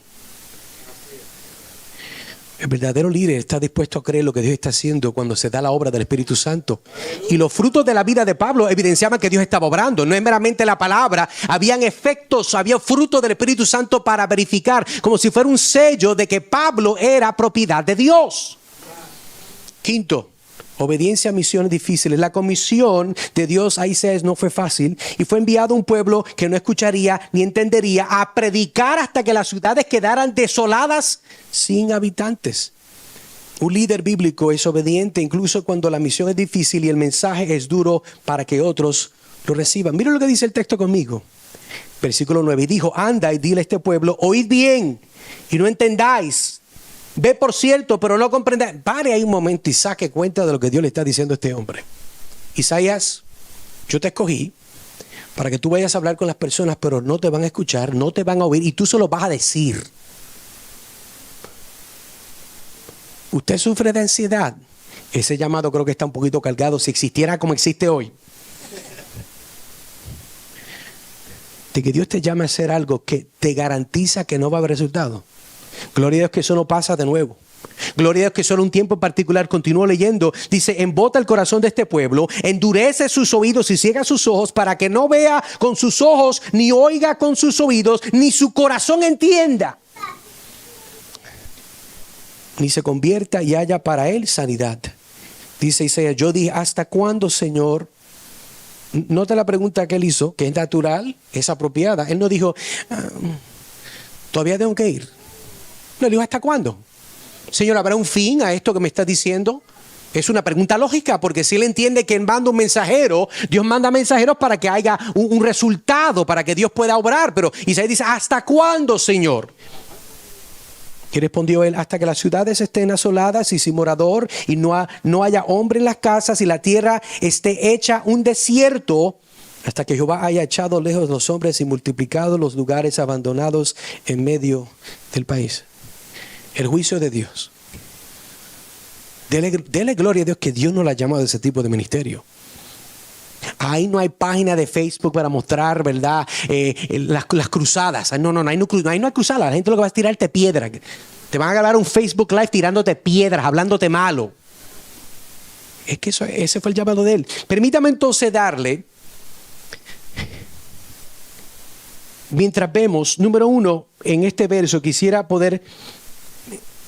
El verdadero líder está dispuesto a creer lo que Dios está haciendo cuando se da la obra del Espíritu Santo. Y los frutos de la vida de Pablo evidenciaban que Dios estaba obrando. No es meramente la palabra, habían efectos, había frutos del Espíritu Santo para verificar, como si fuera un sello de que Pablo era propiedad de Dios. Quinto, obediencia a misiones difíciles. La comisión de Dios a Isaías no fue fácil y fue enviado a un pueblo que no escucharía ni entendería a predicar hasta que las ciudades quedaran desoladas sin habitantes. Un líder bíblico es obediente incluso cuando la misión es difícil y el mensaje es duro para que otros lo reciban. Mira lo que dice el texto conmigo. Versículo 9. Y dijo: anda y dile a este pueblo, oíd bien y no entendáis. Ve por cierto, pero no comprende. Pare ahí un momento y saque cuenta de lo que Dios le está diciendo a este hombre. Isaías, yo te escogí para que tú vayas a hablar con las personas, pero no te van a escuchar, no te van a oír y tú se lo vas a decir. Usted sufre de ansiedad. Ese llamado creo que está un poquito cargado si existiera como existe hoy. De que Dios te llame a hacer algo que te garantiza que no va a haber resultado. Gloria a Dios que eso no pasa de nuevo. Gloria a Dios que solo un tiempo en particular. Continúo leyendo. Dice: embota el corazón de este pueblo, endurece sus oídos y ciega sus ojos, para que no vea con sus ojos, ni oiga con sus oídos, ni su corazón entienda, ni se convierta y haya para él sanidad. Dice Isaías: yo dije, ¿hasta cuándo, Señor? Nota la pregunta que él hizo, que es natural, es apropiada. Él no dijo, todavía tengo que ir. No, le dijo, ¿hasta cuándo? Señor, ¿habrá un fin a esto que me estás diciendo? Es una pregunta lógica, porque si él entiende que manda un mensajero, Dios manda mensajeros para que haya un resultado, para que Dios pueda obrar. Pero Isaías dice, ¿hasta cuándo, Señor? Y respondió él: hasta que las ciudades estén asoladas y sin morador, y no haya hombre en las casas, y la tierra esté hecha un desierto, hasta que Jehová haya echado lejos los hombres y multiplicado los lugares abandonados en medio del país. El juicio de Dios. Dele gloria a Dios que Dios nos la ha llamado de ese tipo de ministerio. Ahí no hay página de Facebook para mostrar, ¿verdad? Las cruzadas. Ahí no hay cruzadas. La gente lo que va a es tirarte piedra. Te van a grabar un Facebook Live tirándote piedras, hablándote malo. Es que ese fue el llamado de él. Permítame entonces darle, mientras vemos, número 1, en este verso, quisiera poder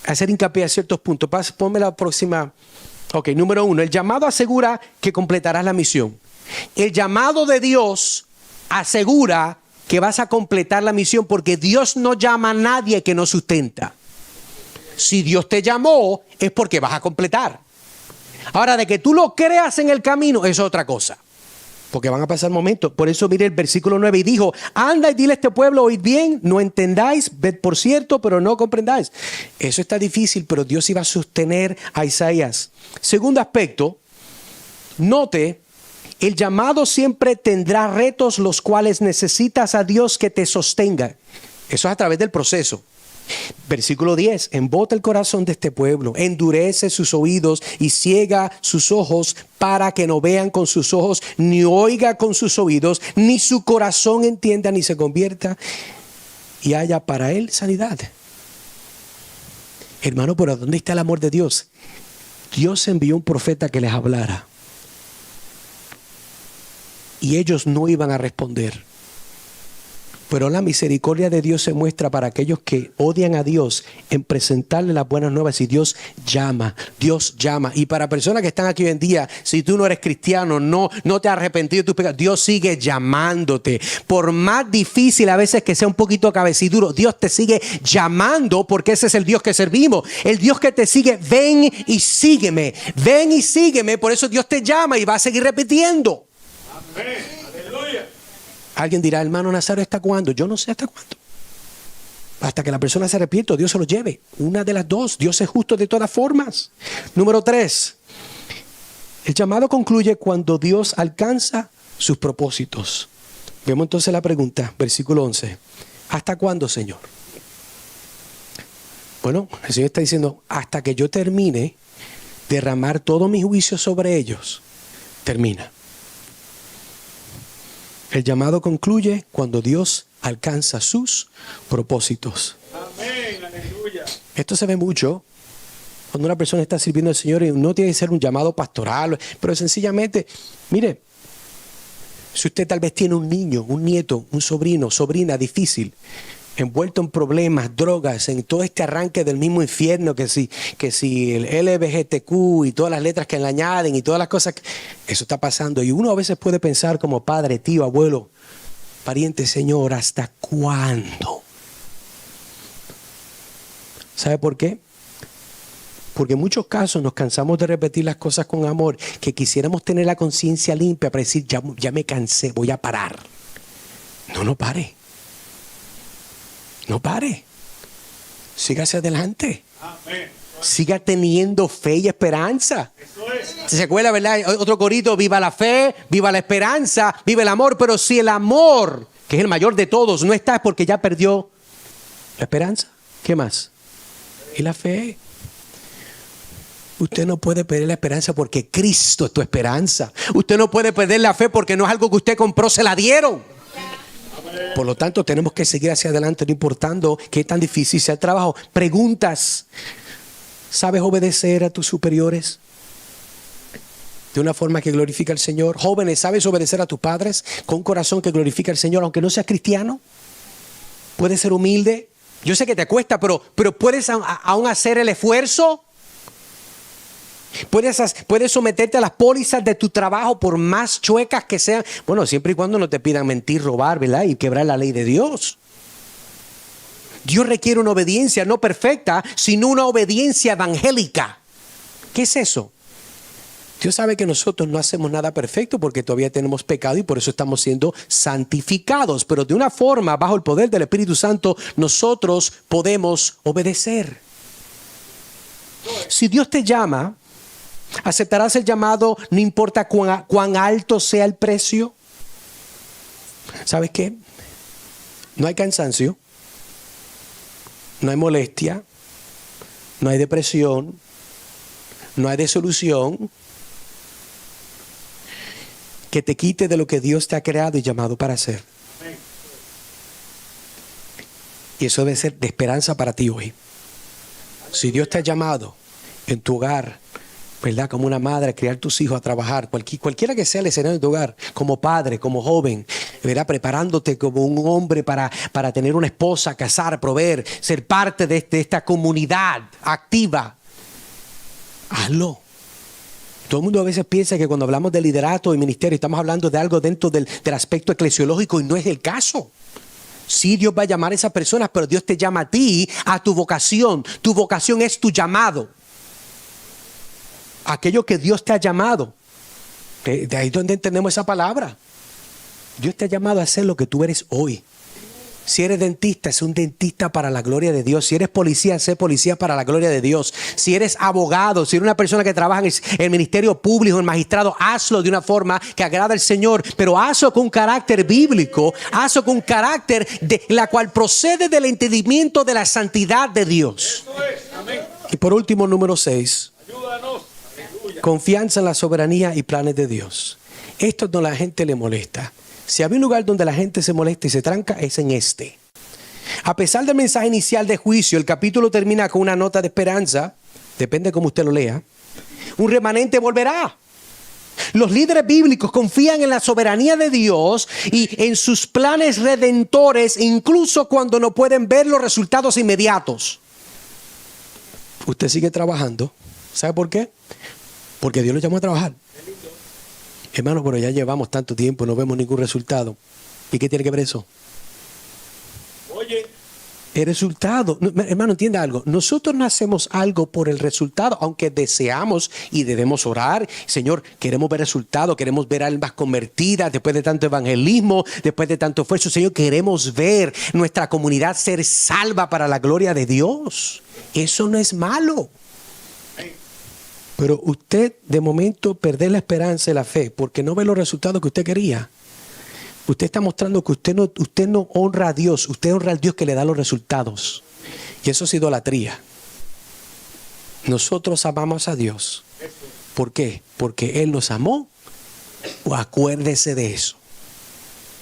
hacer hincapié a ciertos puntos. Ponme la próxima. Ok, número 1, el llamado asegura que completarás la misión. El llamado de Dios asegura que vas a completar la misión, porque Dios no llama a nadie que no sustenta. Si Dios te llamó, es porque vas a completar. Ahora, de que tú lo creas en el camino, eso es otra cosa. Porque van a pasar momentos. Por eso mire el versículo 9 y dijo: anda y dile a este pueblo, oíd bien, no entendáis, ved por cierto, pero no comprendáis. Eso está difícil, pero Dios iba a sostener a Isaías. Segundo aspecto, note, el llamado siempre tendrá retos los cuales necesitas a Dios que te sostenga. Eso es a través del proceso. Versículo 10, embota el corazón de este pueblo, endurece sus oídos y ciega sus ojos para que no vean con sus ojos, ni oiga con sus oídos, ni su corazón entienda, ni se convierta y haya para él sanidad. Hermano, ¿pero dónde está el amor de Dios? Dios envió un profeta que les hablara y ellos no iban a responder. Pero la misericordia de Dios se muestra para aquellos que odian a Dios en presentarle las buenas nuevas. Y Dios llama. Y para personas que están aquí hoy en día, si tú no eres cristiano, no te has arrepentido de tus pecados, Dios sigue llamándote. Por más difícil a veces que sea un poquito cabeciduro, Dios te sigue llamando, porque ese es el Dios que servimos. El Dios que te sigue, ven y sígueme. Ven y sígueme. Por eso Dios te llama y va a seguir repitiendo. Amén. Alguien dirá: hermano Nazario, ¿hasta cuándo? Yo no sé hasta cuándo. Hasta que la persona se arrepienta, Dios se lo lleve. Una de las dos. Dios es justo de todas formas. Número 3. El llamado concluye cuando Dios alcanza sus propósitos. Vemos entonces la pregunta, versículo 11. ¿Hasta cuándo, Señor? Bueno, el Señor está diciendo: hasta que yo termine derramar todo mi juicio sobre ellos. Termina. El llamado concluye cuando Dios alcanza sus propósitos. Amén, aleluya. Esto se ve mucho cuando una persona está sirviendo al Señor, y no tiene que ser un llamado pastoral, pero sencillamente, mire, si usted tal vez tiene un niño, un nieto, un sobrino, sobrina difícil, envuelto en problemas, drogas, en todo este arranque del mismo infierno, que si el LGBTQ y todas las letras que le añaden y todas las cosas, eso está pasando. Y uno a veces puede pensar como padre, tío, abuelo, pariente: Señor, ¿hasta cuándo? ¿Sabe por qué? Porque en muchos casos nos cansamos de repetir las cosas con amor, que quisiéramos tener la conciencia limpia para decir: ya me cansé, voy a parar. No pare. No pare. Siga hacia adelante. Amén. Siga teniendo fe y esperanza. Eso es. ¿Se acuerda, verdad? Otro corito: viva la fe, viva la esperanza, viva el amor. Pero si el amor, que es el mayor de todos, no está, es porque ya perdió la esperanza. ¿Qué más? Y la fe. Usted no puede perder la esperanza porque Cristo es tu esperanza. Usted no puede perder la fe porque no es algo que usted compró, se la dieron. Por lo tanto, tenemos que seguir hacia adelante, no importando qué tan difícil sea el trabajo. Preguntas: ¿sabes obedecer a tus superiores de una forma que glorifica al Señor? Jóvenes, ¿sabes obedecer a tus padres con un corazón que glorifica al Señor, aunque no seas cristiano? ¿Puedes ser humilde? Yo sé que te cuesta, pero ¿puedes aún hacer el esfuerzo? Puedes someterte a las pólizas de tu trabajo, por más chuecas que sean. Bueno, siempre y cuando no te pidan mentir, robar, ¿verdad? Y quebrar la ley de Dios. Dios requiere una obediencia no perfecta, sino una obediencia evangélica. ¿Qué es eso? Dios sabe que nosotros no hacemos nada perfecto porque todavía tenemos pecado y por eso estamos siendo santificados. Pero de una forma, bajo el poder del Espíritu Santo, nosotros podemos obedecer. Si Dios te llama, ¿aceptarás el llamado no importa cuán alto sea el precio? ¿Sabes qué? No hay cansancio, no hay molestia, no hay depresión, No hay disolución que te quite de lo que Dios te ha creado y llamado para hacer. Y eso debe ser de esperanza para ti hoy. Si Dios te ha llamado en tu hogar, ¿verdad? Como una madre, a criar tus hijos, a trabajar, cualquiera que sea el escenario de tu hogar, como padre, como joven, ¿verdad? Preparándote como un hombre para tener una esposa, casar, proveer, ser parte de esta comunidad activa. Hazlo. Todo el mundo a veces piensa que cuando hablamos de liderato y ministerio estamos hablando de algo dentro del aspecto eclesiológico, y no es el caso. Sí, Dios va a llamar a esas personas, pero Dios te llama a ti, a tu vocación. Tu vocación es tu llamado. Aquello que Dios te ha llamado. De ahí donde entendemos esa palabra. Dios te ha llamado a hacer lo que tú eres hoy. Si eres dentista, sé un dentista para la gloria de Dios. Si eres policía, sé policía para la gloria de Dios. Si eres abogado, si eres una persona que trabaja en el ministerio público, el magistrado, hazlo de una forma que agrada al Señor, pero hazlo con un carácter bíblico, hazlo con un carácter de la cual procede del entendimiento de la santidad de Dios. Y por último, número 6, confianza en la soberanía y planes de Dios. Esto es donde la gente le molesta. Si había un lugar donde la gente se molesta y se tranca, es en este. A pesar del mensaje inicial de juicio, el capítulo termina con una nota de esperanza. Depende de cómo usted lo lea. Un remanente volverá. Los líderes bíblicos confían en la soberanía de Dios y en sus planes redentores, incluso cuando no pueden ver los resultados inmediatos. Usted sigue trabajando. ¿Sabe por qué? Porque Dios lo llamó a trabajar. Hermano, pero ya llevamos tanto tiempo, no vemos ningún resultado. ¿Y qué tiene que ver eso? Oye. El resultado, hermano, entienda algo. Nosotros no hacemos algo por el resultado, aunque deseamos y debemos orar. Señor, queremos ver resultados, queremos ver almas convertidas después de tanto evangelismo, después de tanto esfuerzo. Señor, queremos ver nuestra comunidad ser salva para la gloria de Dios. Eso no es malo. Pero usted de momento perder la esperanza y la fe porque no ve los resultados que usted quería. Usted está mostrando que usted no honra a Dios. Usted honra al Dios que le da los resultados. Y eso es idolatría. Nosotros amamos a Dios. ¿Por qué? Porque Él nos amó. O acuérdese de eso.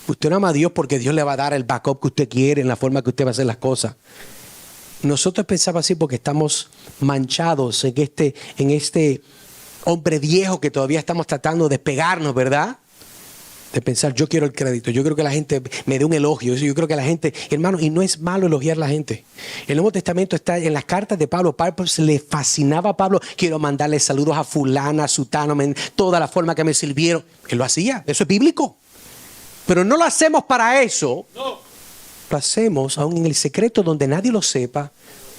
Usted no ama a Dios porque Dios le va a dar el backup que usted quiere en la forma que usted va a hacer las cosas. Nosotros pensamos así porque estamos manchados en este hombre viejo que todavía estamos tratando de pegarnos, ¿verdad? De pensar, yo quiero el crédito, yo creo que la gente me dé un elogio, yo creo que la gente, hermano, y no es malo elogiar a la gente. El Nuevo Testamento está en las cartas de Pablo. Pablo se le fascinaba a Pablo, quiero mandarle saludos a fulana, a sutano, toda la forma que me sirvieron. Él lo hacía, eso es bíblico. Pero no lo hacemos para eso. No. Lo hacemos aún en el secreto donde nadie lo sepa,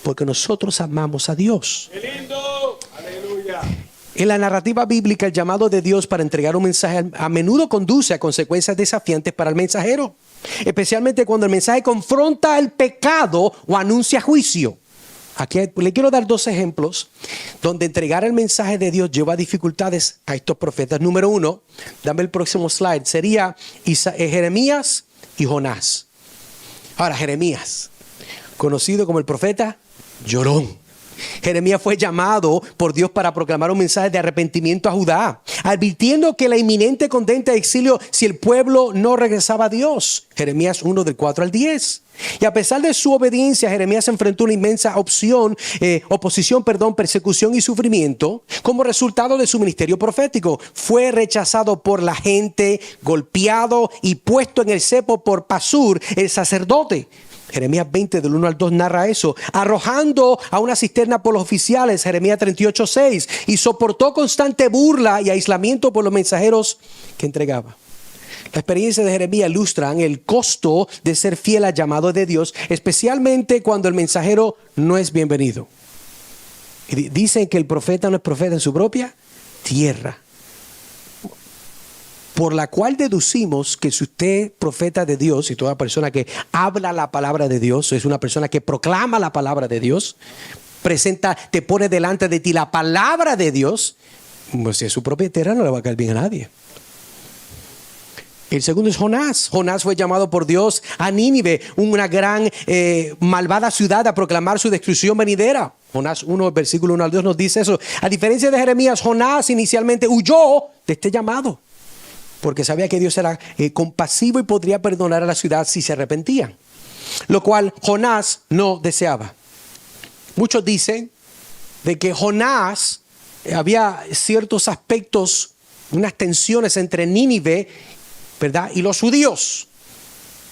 porque nosotros amamos a Dios. ¡Qué lindo! ¡Aleluya! En la narrativa bíblica, el llamado de Dios para entregar un mensaje a menudo conduce a consecuencias desafiantes para el mensajero, especialmente cuando el mensaje confronta el pecado o anuncia juicio. Aquí le quiero dar 2 ejemplos donde entregar el mensaje de Dios lleva dificultades a estos profetas. Número 1, dame el próximo slide, sería Jeremías y Jonás. Ahora, Jeremías, conocido como el profeta llorón. Jeremías fue llamado por Dios para proclamar un mensaje de arrepentimiento a Judá, advirtiendo que la inminente condena de exilio si el pueblo no regresaba a Dios. Jeremías 1 del 4 al 10. Y a pesar de su obediencia, Jeremías enfrentó una inmensa oposición, persecución y sufrimiento como resultado de su ministerio profético. Fue rechazado por la gente, golpeado y puesto en el cepo por Pasur, el sacerdote. Jeremías 20 del 1 al 2 narra eso, arrojando a una cisterna por los oficiales, Jeremías 38:6, y soportó constante burla y aislamiento por los mensajeros que entregaba. La experiencia de Jeremías ilustran el costo de ser fiel al llamado de Dios, especialmente cuando el mensajero no es bienvenido. Y dicen que el profeta no es profeta en su propia tierra. Por la cual deducimos que si usted es profeta de Dios y toda persona que habla la palabra de Dios, es una persona que proclama la palabra de Dios, te pone delante de ti la palabra de Dios, pues si es su propia tierra no le va a caer bien a nadie. El segundo es Jonás. Jonás fue llamado por Dios a Nínive, una gran malvada ciudad, a proclamar su destrucción venidera. Jonás 1, versículo 1 al 2 nos dice eso. A diferencia de Jeremías, Jonás inicialmente huyó de este llamado, porque sabía que Dios era compasivo y podría perdonar a la ciudad si se arrepentían, lo cual Jonás no deseaba. Muchos dicen de que Jonás, había ciertos aspectos, unas tensiones entre Nínive, ¿verdad?, y los judíos.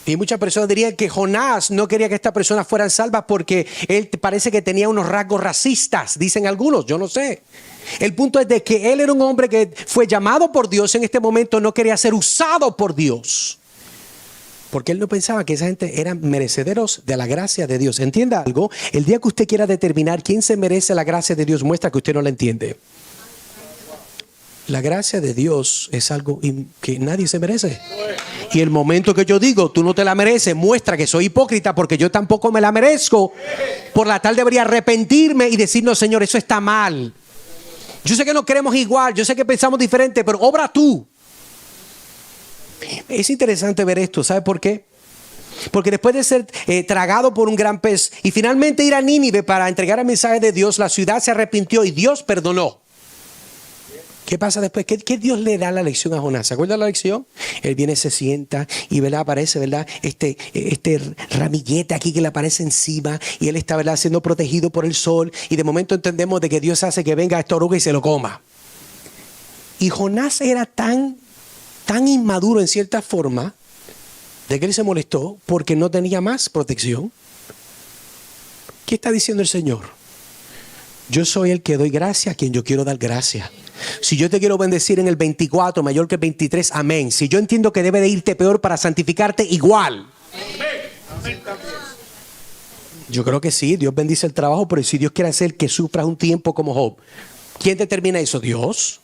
Y muchas personas dirían que Jonás no quería que estas personas fueran salvas porque él parece que tenía unos rasgos racistas, dicen algunos, yo no sé. El punto es de que él era un hombre que fue llamado por Dios, en este momento no quería ser usado por Dios, porque él no pensaba que esa gente eran merecederos de la gracia de Dios. Entienda algo, el día que usted quiera determinar quién se merece la gracia de Dios, muestra que usted no la entiende. La gracia de Dios es algo que nadie se merece. Y el momento que yo digo, tú no te la mereces, muestra que soy hipócrita porque yo tampoco me la merezco. Por la tal debería arrepentirme y decir, no, Señor, eso está mal. Yo sé que no queremos igual, yo sé que pensamos diferente, pero obra tú. Es interesante ver esto, ¿sabe por qué? Porque después de ser tragado por un gran pez y finalmente ir a Nínive para entregar el mensaje de Dios, la ciudad se arrepintió y Dios perdonó. ¿Qué pasa después? ¿Qué Dios le da la lección a Jonás? ¿Se acuerdan la lección? Él viene, se sienta y, ¿verdad?, aparece, ¿verdad?, este ramillete aquí que le aparece encima y él está, ¿verdad?, siendo protegido por el sol, y de momento entendemos de que Dios hace que venga esta oruga y se lo coma. Y Jonás era tan inmaduro en cierta forma de que él se molestó porque no tenía más protección. ¿Qué está diciendo el Señor? Yo soy el que doy gracia a quien yo quiero dar gracia. Si yo te quiero bendecir en el 24, mayor que el 23, amén. Si yo entiendo que debe de irte peor para santificarte, igual. Amén. Yo creo que sí, Dios bendice el trabajo, pero si Dios quiere hacer que sufras un tiempo como Job, ¿quién determina eso? Dios.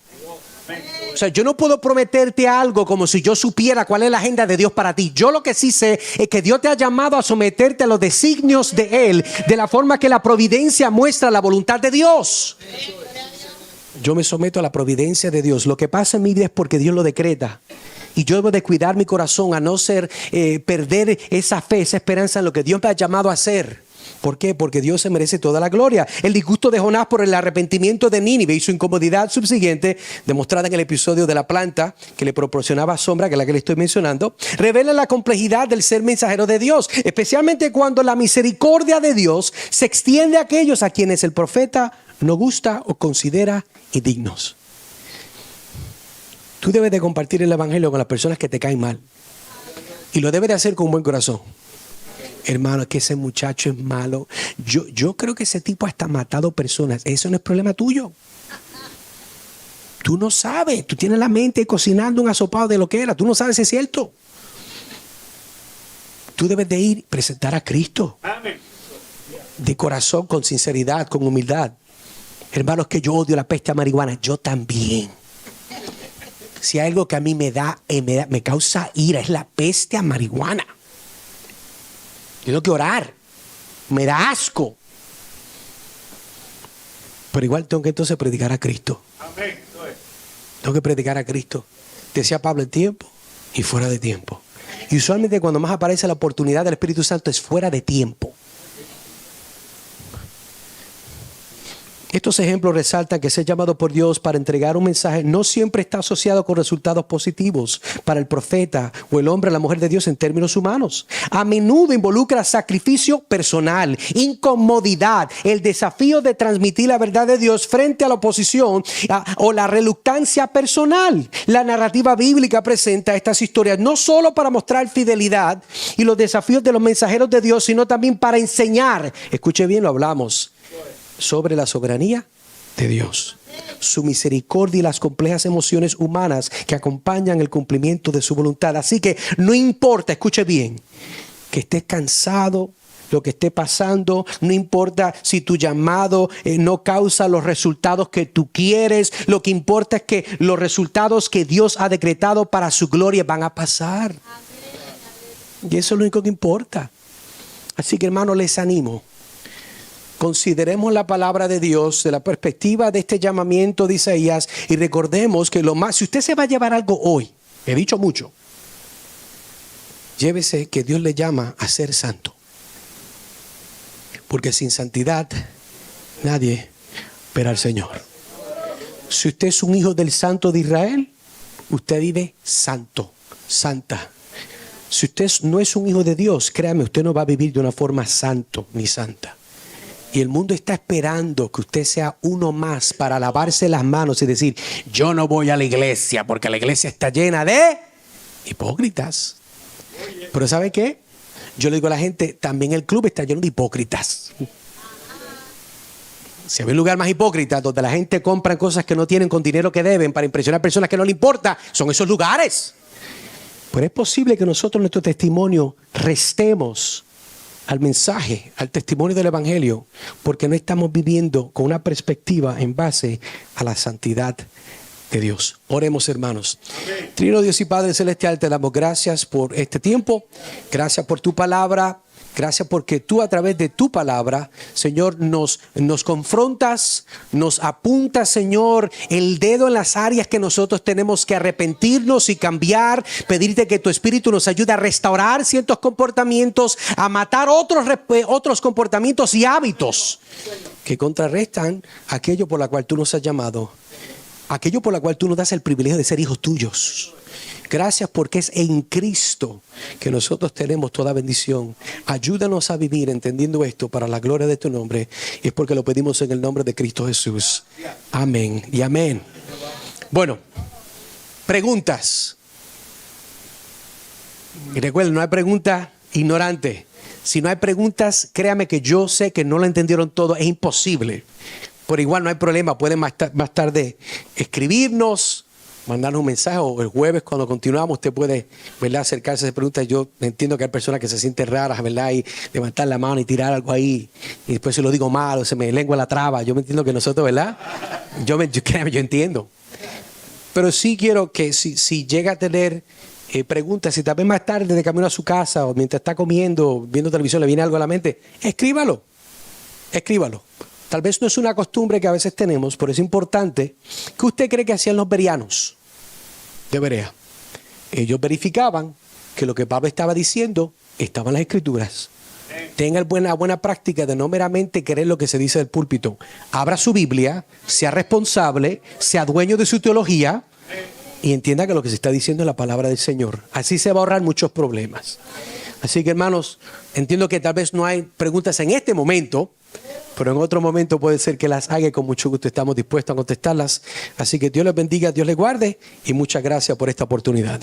O sea, yo no puedo prometerte algo como si yo supiera cuál es la agenda de Dios para ti. Yo lo que sí sé es que Dios te ha llamado a someterte a los designios de Él, de la forma que la providencia muestra la voluntad de Dios. Yo me someto a la providencia de Dios. Lo que pasa en mi vida es porque Dios lo decreta. Y yo debo de cuidar mi corazón a no perder esa fe, esa esperanza en lo que Dios me ha llamado a hacer. ¿Por qué? Porque Dios se merece toda la gloria. El disgusto de Jonás por el arrepentimiento de Nínive y su incomodidad subsiguiente, demostrada en el episodio de la planta que le proporcionaba sombra, que es la que le estoy mencionando, revela la complejidad del ser mensajero de Dios, especialmente cuando la misericordia de Dios se extiende a aquellos a quienes el profeta no gusta o considera indignos. Tú debes de compartir el evangelio con las personas que te caen mal, y lo debes de hacer con un buen corazón. Hermano, es que ese muchacho es malo. Yo creo que ese tipo hasta ha matado personas. Eso no es problema tuyo. Tú no sabes. Tú tienes la mente cocinando un asopado de lo que era. Tú no sabes si es cierto. Tú debes de ir y presentar a Cristo. Amén. De corazón, con sinceridad, con humildad. Hermanos, que yo odio la peste a marihuana. Yo también. Si hay algo que a mí me causa ira, es la peste a marihuana. Yo tengo que orar. Me da asco. Pero igual tengo que entonces predicar a Cristo. Amén. Tengo que predicar a Cristo. Decía Pablo, en tiempo y fuera de tiempo. Y usualmente cuando más aparece la oportunidad del Espíritu Santo es fuera de tiempo. Estos ejemplos resaltan que ser llamado por Dios para entregar un mensaje no siempre está asociado con resultados positivos para el profeta o el hombre o la mujer de Dios en términos humanos. A menudo involucra sacrificio personal, incomodidad, el desafío de transmitir la verdad de Dios frente a la oposición o la reluctancia personal. La narrativa bíblica presenta estas historias no solo para mostrar fidelidad y los desafíos de los mensajeros de Dios, sino también para enseñar. Escuche bien, lo hablamos. Sobre la soberanía de Dios, su misericordia y las complejas emociones humanas que acompañan el cumplimiento de su voluntad. Así que no importa, escuche bien, que estés cansado, lo que esté pasando, no importa si tu llamado no causa los resultados que tú quieres, lo que importa es que los resultados que Dios ha decretado para su gloria van a pasar. Y eso es lo único que importa. Así que, hermanos, les animo. Consideremos la palabra de Dios de la perspectiva de este llamamiento de Isaías y recordemos que si usted se va a llevar algo hoy, he dicho mucho, llévese que Dios le llama a ser santo. Porque sin santidad nadie verá al Señor. Si usted es un hijo del Santo de Israel, usted vive santo, santa. Si usted no es un hijo de Dios, créame, usted no va a vivir de una forma santo ni santa. Y el mundo está esperando que usted sea uno más para lavarse las manos y decir, yo no voy a la iglesia porque la iglesia está llena de hipócritas. Pero ¿sabe qué? Yo le digo a la gente, también el club está lleno de hipócritas. Si hay un lugar más hipócrita donde la gente compra cosas que no tienen con dinero que deben para impresionar a personas que no le importa, son esos lugares. Pero es posible que nosotros nuestro testimonio restemos al mensaje, al testimonio del Evangelio, porque no estamos viviendo con una perspectiva en base a la santidad de Dios. Oremos, hermanos. Trino Dios y Padre Celestial, te damos gracias por este tiempo, gracias por tu palabra. Gracias porque tú a través de tu palabra, Señor, nos confrontas, nos apuntas, Señor, el dedo en las áreas que nosotros tenemos que arrepentirnos y cambiar, pedirte que tu Espíritu nos ayude a restaurar ciertos comportamientos, a matar otros comportamientos y hábitos que contrarrestan aquello por la cual tú nos has llamado, aquello por la cual tú nos das el privilegio de ser hijos tuyos. Gracias porque es en Cristo que nosotros tenemos toda bendición. Ayúdanos a vivir entendiendo esto para la gloria de tu nombre. Y es porque lo pedimos en el nombre de Cristo Jesús. Amén y amén. Bueno, preguntas. Y recuerden, no hay pregunta ignorante. Si no hay preguntas, créame que yo sé que no lo entendieron todo. Es imposible. Pero igual no hay problema. Pueden más tarde escribirnos, mandarnos un mensaje, o el jueves cuando continuamos usted puede, ¿verdad?, acercarse a esas preguntas. Yo entiendo que hay personas que se sienten raras, ¿verdad?, y levantar la mano y tirar algo ahí y después se lo digo mal o se me lengua la traba. Yo me entiendo que nosotros, ¿verdad?, yo entiendo, pero sí quiero que si llega a tener preguntas, si tal vez más tarde de camino a su casa o mientras está comiendo, viendo televisión, le viene algo a la mente, escríbalo. Tal vez no es una costumbre que a veces tenemos, pero es importante. ¿Qué usted cree que hacían los bereanos de Berea? Ellos verificaban que lo que Pablo estaba diciendo estaba en las Escrituras. Tenga buena práctica de no meramente creer lo que se dice del púlpito. Abra su Biblia, sea responsable, sea dueño de su teología y entienda que lo que se está diciendo es la palabra del Señor. Así se va a ahorrar muchos problemas. Así que, hermanos, entiendo que tal vez no hay preguntas en este momento, pero en otro momento puede ser que las haga y con mucho gusto estamos dispuestos a contestarlas. Así que Dios les bendiga, Dios les guarde y muchas gracias por esta oportunidad.